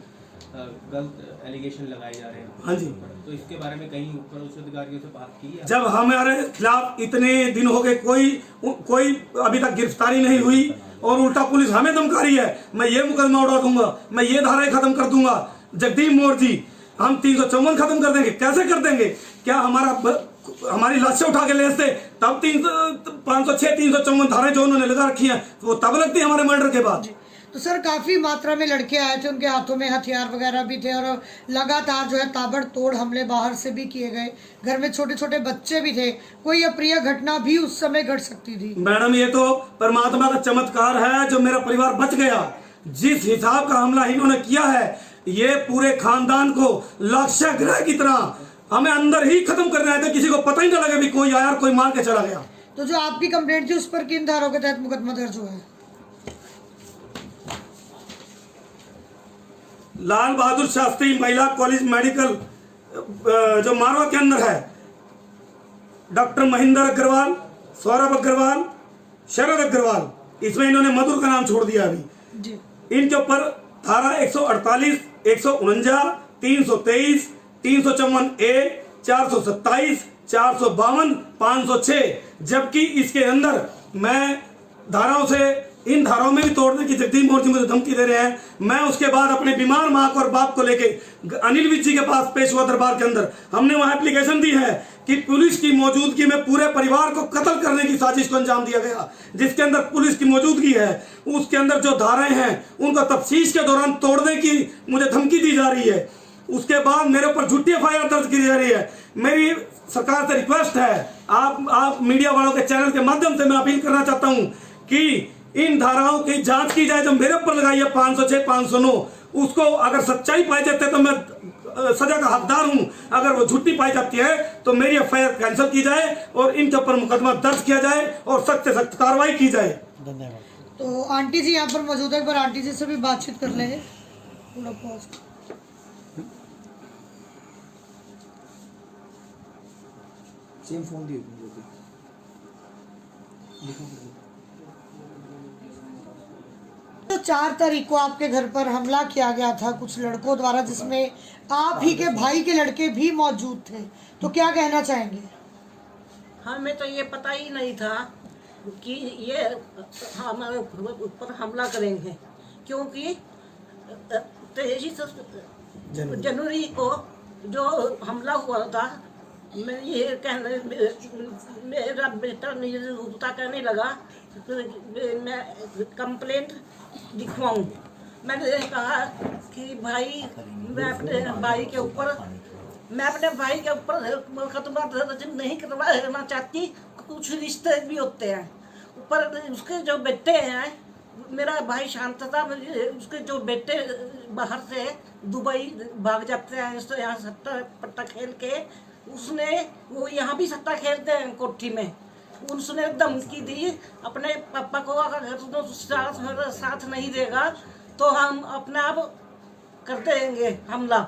गलत एलिगेशन लगाए जा रहे हैं। हाँ जी। तो इसके बारे में कहीं ऊपर उच्च अधिकारियों से बात की है? जब हमारे खिलाफ इतने दिन हो गए कोई अभी तक गिरफ्तारी नहीं हुई और उल्टा पुलिस हमें धमका रही है, मैं ये मुकदमा उड़ा दूंगा, मैं ये धाराएं खत्म कर दूंगा। जगदीप मोर जी, हम 354 खत्म कर देंगे। कैसे कर देंगे? क्या हमारी लाशें उठा के ले आते तब 506 354 धाराएं जो उन्होंने लगा रखी हैं वो तब लगती है हमारे मर्डर के बाद। तो सर काफी मात्रा में लड़के आए थे, उनके हाथों में हथियार वगैरह भी थे और लगातार जो है ताबड़तोड़ हमले बाहर से भी किए गए। घर में छोटे छोटे बच्चे भी थे, कोई अप्रिय घटना भी उस समय घट सकती थी। मैडम ये तो परमात्मा का चमत्कार है जो मेरा परिवार बच गया। जिस हिसाब का हमला इन्होंने किया है, ये पूरे खानदान को लक्ष्य ग्रह की तरह हमें अंदर ही खत्म करने आए थे, किसी को पता ही ना लगे भी कोई आया और कोई मार के चला गया। तो जो आपकी कंप्लेंट थी उस पर किन धाराओं के तहत मुकदमा दर्ज हुआ है? लाल बहादुर शास्त्री महिला कॉलेज मेडिकल जो मारवा के अंदर है, डॉक्टर महेंद्र अग्रवाल, सौरभ अग्रवाल, शरद अग्रवाल, इसमें इन्होंने मधुर का नाम छोड़ दिया अभी जी। इनके ऊपर धारा 148, 149, 323, 354A, 427, 452, 506, जबकि इसके अंदर मैं इन धाराओं में भी तोड़ने की जगदीप मोर जी मुझे धमकी दे रहे हैं। मैं उसके बाद अपने बीमार मां को और बाप को लेके अनिल विज जी के पास पेश हुआ दरबार के अंदर। हमने वहां एप्लीकेशन दी है कि पुलिस की मौजूदगी में पूरे परिवार को कत्ल करने की साजिश को अंजाम दिया गया, जिसके अंदर पुलिस की मौजूदगी है। उसके अंदर जो धाराएं हैं उनको तफ्तीश के दौरान तोड़ने की मुझे धमकी दी जा रही है। उसके बाद मेरे ऊपर झूठी FIR दर्ज की जा रही है। मेरी सरकार से रिक्वेस्ट है, आप मीडिया वालों के चैनल के माध्यम से मैं अपील करना चाहता हूं कि इन धाराओं की जांच की जाए जो मेरे ऊपर लगाई है 506, 509। उसको अगर सच्चाई पाई जाती है तो मैं सजा का हकदार हूं, अगर वो झूठी पाई जाती है तो मेरी FIR कैंसिल की जाए और इनके ऊपर मुकदमा दर्ज किया जाए और सख्त से सख्त कार्रवाई की जाए। धन्यवाद। तो आंटी जी यहाँ पर मौजूद है, एक बार आंटी जी से भी बातचीत कर लेंगे। थोड़ा पॉज। सेम फोन दिए तो 4 तारीख को आपके घर पर हमला किया गया था कुछ लड़कों द्वारा, जिसमें आप ही के भाई के लड़के भी मौजूद थे, तो क्या कहना चाहेंगे? हमें तो ये पता ही नहीं था कि ये हमारे ऊपर हमला करेंगे, क्योंकि 23 जनवरी को जो हमला हुआ था, मैं ये कहने मेरा बेटा निरुक्ता कहने लगा मैं कंप्लेंट लिखवाऊं। मैंने कहा कि भाई मैं अपने भाई के ऊपर मुकदमा दर्ज नहीं करवाना चाहती। कुछ रिश्ते भी होते हैं, ऊपर उसके जो बेटे हैं, मेरा भाई शांत था, उसके जो बेटे बाहर से दुबई भाग जाते हैं, यहाँ सट्टा पट्टा खेल के, वो यहाँ भी सट्टा खेलते हैं कोठी में। उसने धमकी दी अपने पापा को, अगर तो साथ नहीं देगा तो हम अपने आप कर देंगे हमला।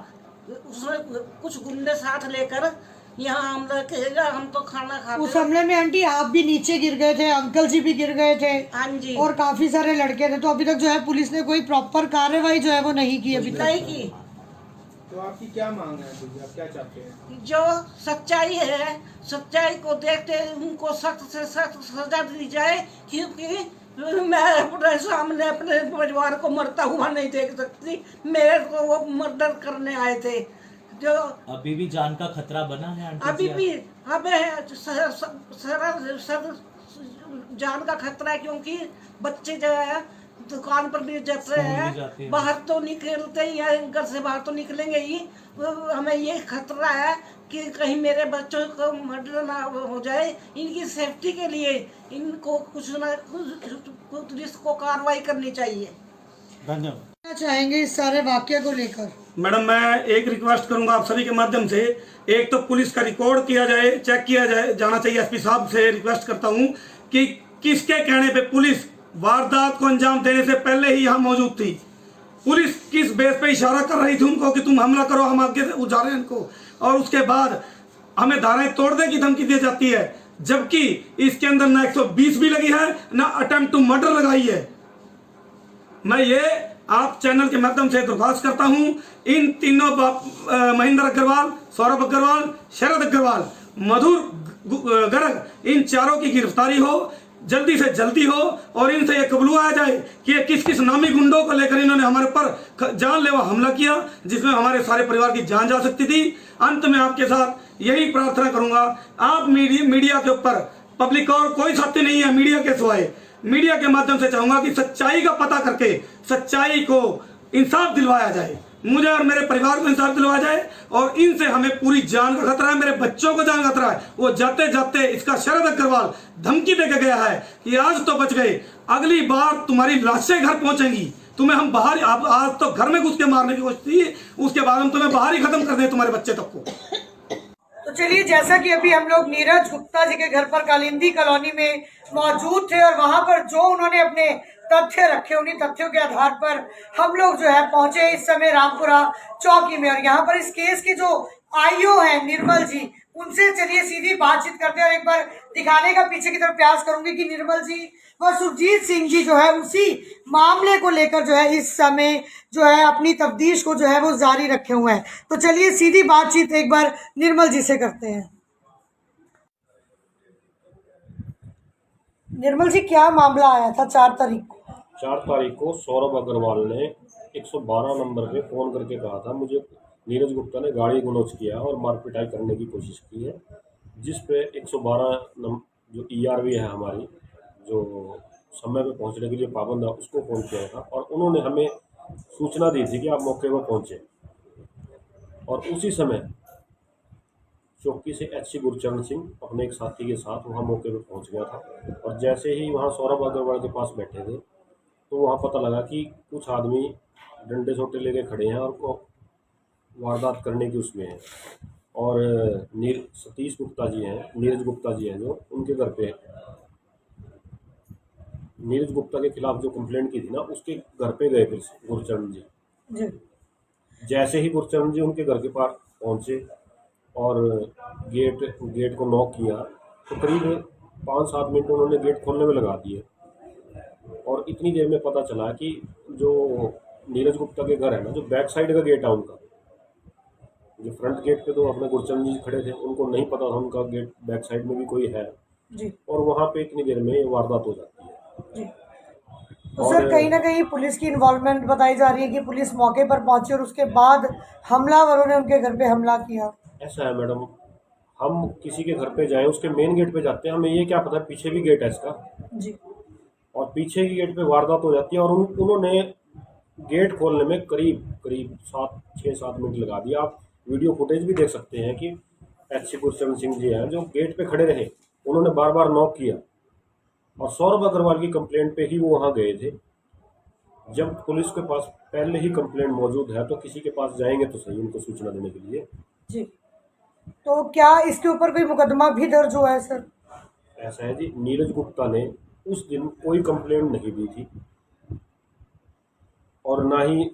उसने कुछ गुंडे साथ लेकर यहाँ हमला किया। हम तो खाना खाते। उस हमले में आंटी आप भी नीचे गिर गए थे, अंकल जी भी गिर गए थे। हाँ जी। और काफी सारे लड़के थे। तो अभी तक जो है पुलिस ने कोई प्रॉपर कार्रवाई जो है वो नहीं की अभी तक। नहीं की। तो आपकी क्या मांग है, आप क्या चाहते हैं? जो सच्चाई है, सच्चाई को देखते उनको सख्त से सख्त सजा दी जाए, क्योंकि मैं अपने सामने अपने परिवार को मरता हुआ नहीं देख सकती। मेरे को वो मर्डर करने आए थे। जो अभी भी जान का खतरा बना है आंटी अभी जी? भी हमें सर जान का खतरा है, क्योंकि बच्चे जो है दुकान पर भी जाते हैं, बाहर तो निकलते ही हैं, घर से बाहर तो निकलेंगे ही। हमें ये खतरा है कि कहीं मेरे बच्चों को मर्डर ना हो जाए। इनकी सेफ्टी के लिए इनको कुछ ना कुछ पुलिस को कार्रवाई करनी चाहिए। धन्यवाद। चाहेंगे इस सारे वाक्य को लेकर? मैडम, मैं एक रिक्वेस्ट करूंगा आप सभी के माध्यम से। एक तो पुलिस का रिकॉर्ड किया जाए, चेक किया जाना चाहिए। SP साहब से रिक्वेस्ट करता हूं कि किसके कहने पे पुलिस वारदात को अंजाम देने से पहले ही यहाँ मौजूद थी। पुलिस किस बेस पे इशारा कर रही थी उनको कि तुम हमला करो, हम आगे से उजारे इनको, और उसके बाद हमें धाराएं तोड़ने की धमकी दी जाती है, जबकि इसके अंदर ना 120 भी लगी है, ना अटेम्प्ट टू मर्डर लगाई है। मैं ये आप चैनल के माध्यम से दरख्वास्त करता हूं, इन तीनों महेंद्र अग्रवाल, सौरभ अग्रवाल, शरद अग्रवाल, मधुर गर्ग, इन चारों की गिरफ्तारी हो, जल्दी से जल्दी हो और इनसे ये कबूलाया जाए कि ये किस किस नामी गुंडों को लेकर इन्होंने हमारे ऊपर जानलेवा हमला किया, जिसमें हमारे सारे परिवार की जान जा सकती थी। अंत में आपके साथ यही प्रार्थना करूंगा, आप मीडिया के ऊपर, पब्लिक और कोई साथी नहीं है मीडिया के सिवाय, मीडिया के माध्यम से चाहूंगा कि सच्चाई का पता करके सच्चाई को इंसाफ दिलवाया जाए, मुझे और मेरे परिवार को इंसाफ दिलवाया जाए। और इनसे हमें पूरी जान का खतरा है, मेरे बच्चों को जान का खतरा है। वो जाते जाते इसका शरद अग्रवाल धमकी देके गया है कि आज तो बच गए, अगली बार तुम्हारी लाशें घर पहुंचेंगी, तुम्हें हम बाहर, आज तो घर में घुस के मारने की कोशिश थी, उसके बाद हम तुम्हें बाहर ही खत्म कर दें तुम्हारे बच्चे तक को। तो चलिए, जैसा कि अभी हम लोग नीरज गुप्ता जी के घर पर कालिंदी कॉलोनी में मौजूद थे और वहां पर जो उन्होंने अपने तथ्य रखे, उन्हीं तथ्यों के आधार पर हम लोग जो है पहुंचे इस समय रामपुरा चौकी में। और यहाँ पर इस केस के जो आईओ हैं निर्मल जी, उनसे चलिए सीधी बातचीत करते हैं और एक बार दिखाने का पीछे की तरफ प्रयास करूंगी कि निर्मल जी व सुरजीत सिंह जी जो है उसी मामले को लेकर जो है इस समय जो है अपनी तफ्तीश को जो है वो जारी रखे हुए हैं। तो चलिए सीधी बातचीत एक बार निर्मल जी से करते हैं। निर्मल जी, क्या मामला आया था 4 तारीख को? 4 तारीख को सौरभ अग्रवाल ने 112 नंबर पे फ़ोन करके कहा था मुझे नीरज गुप्ता ने गाड़ी गुनौच किया और मारपिटाई करने की कोशिश की है, जिस पे 112 जो ERV है हमारी, जो समय पे पहुंचने के लिए पाबंद है, उसको फ़ोन किया था और उन्होंने हमें सूचना दी थी कि आप मौके पर पहुंचे। और उसी समय चौकी से HC गुरचरण सिंह अपने एक साथी के साथ वहाँ मौके पर पहुंच गया था। और जैसे ही वहाँ सौरभ अग्रवाल के पास बैठे थे तो वहाँ पता लगा कि कुछ आदमी डंडे सोटे लेके खड़े हैं और वारदात करने की उसमें है। और सतीश गुप्ता जी हैं, नीरज गुप्ता जी हैं, जो उनके घर पे नीरज गुप्ता के खिलाफ जो कंप्लेंट की थी ना, उसके घर पे गए फिर गुरचरण जी। जैसे ही गुरचरण जी उनके घर के पास पहुंचे और गेट को नॉक किया तो करीब 5-7 मिनट उन्होंने गेट खोलने में लगा दिए। और इतनी देर में पता चला कि जो नीरज गुप्ता के घर है ना, जो बैक साइड का गेट है उनका, जो फ्रंट गेट पे तो अपने गुरचरण जी खड़े थे, उनको नहीं पता था उनका गेट बैक साइड में भी कोई है जी। और वहाँ पे इतनी देर में ये वारदात हो जाती है जी। तो सर, कहीं ना कहीं पुलिस की इन्वॉल्वमेंट बताई जा रही है कि पुलिस मौके पर पहुंची और उसके बाद हमलावरों ने उनके घर पे हमला किया। ऐसा है मैडम, हम किसी के घर पे जाएं, उसके मेन गेट पे जाते हैं, हमें ये क्या पता पीछे भी गेट है इसका जी, और पीछे की गेट पे वारदात हो जाती है। और उन्होंने गेट खोलने में करीब 6-7 मिनट लगा दिया। आप वीडियो फुटेज भी देख सकते हैं कि HC गुरचरण सिंह जी हैं जो गेट पे खड़े रहे, उन्होंने बार बार नॉक किया और सौरभ अग्रवाल की कंप्लेंट पे ही वो वहाँ गए थे। जब पुलिस के पास पहले ही कंप्लेंट मौजूद है तो किसी के पास जाएंगे तो सही उनको सूचना देने के लिए जी। तो क्या इसके ऊपर कोई मुकदमा भी दर्ज हुआ है सर? ऐसा है जी, नीरज गुप्ता ने उस दिन कोई कंप्लेंट नहीं दी थी और ना ही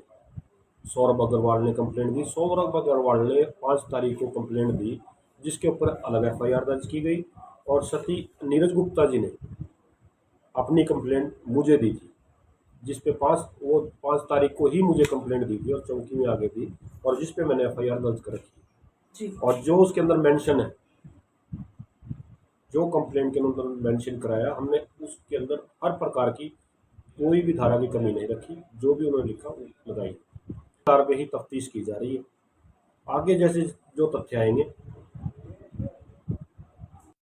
सौरभ अग्रवाल ने कंप्लेंट दी। सौरभ अग्रवाल ने 5 तारीख को कंप्लेंट दी, जिसके ऊपर अलग FIR दर्ज की गई और साथ ही नीरज गुप्ता जी ने अपनी कंप्लेंट मुझे दी थी, जिस पे 5 तारीख को ही मुझे कंप्लेंट दी थी और चौकी में आ गई थी और जिस पे मैंने FIR दर्ज कर रखी जी। और जो उसके अंदर मेंशन है, जो कंप्लेंट के अंदर मेंशन कराया, हमने उसके अंदर हर प्रकार की कोई भी धारा की कमी नहीं रखी, जो भी उन्होंने लिखा वो लगाई। पे ही तफ्तीश की जा रही है। आगे जैसे जो तथ्य आएंगे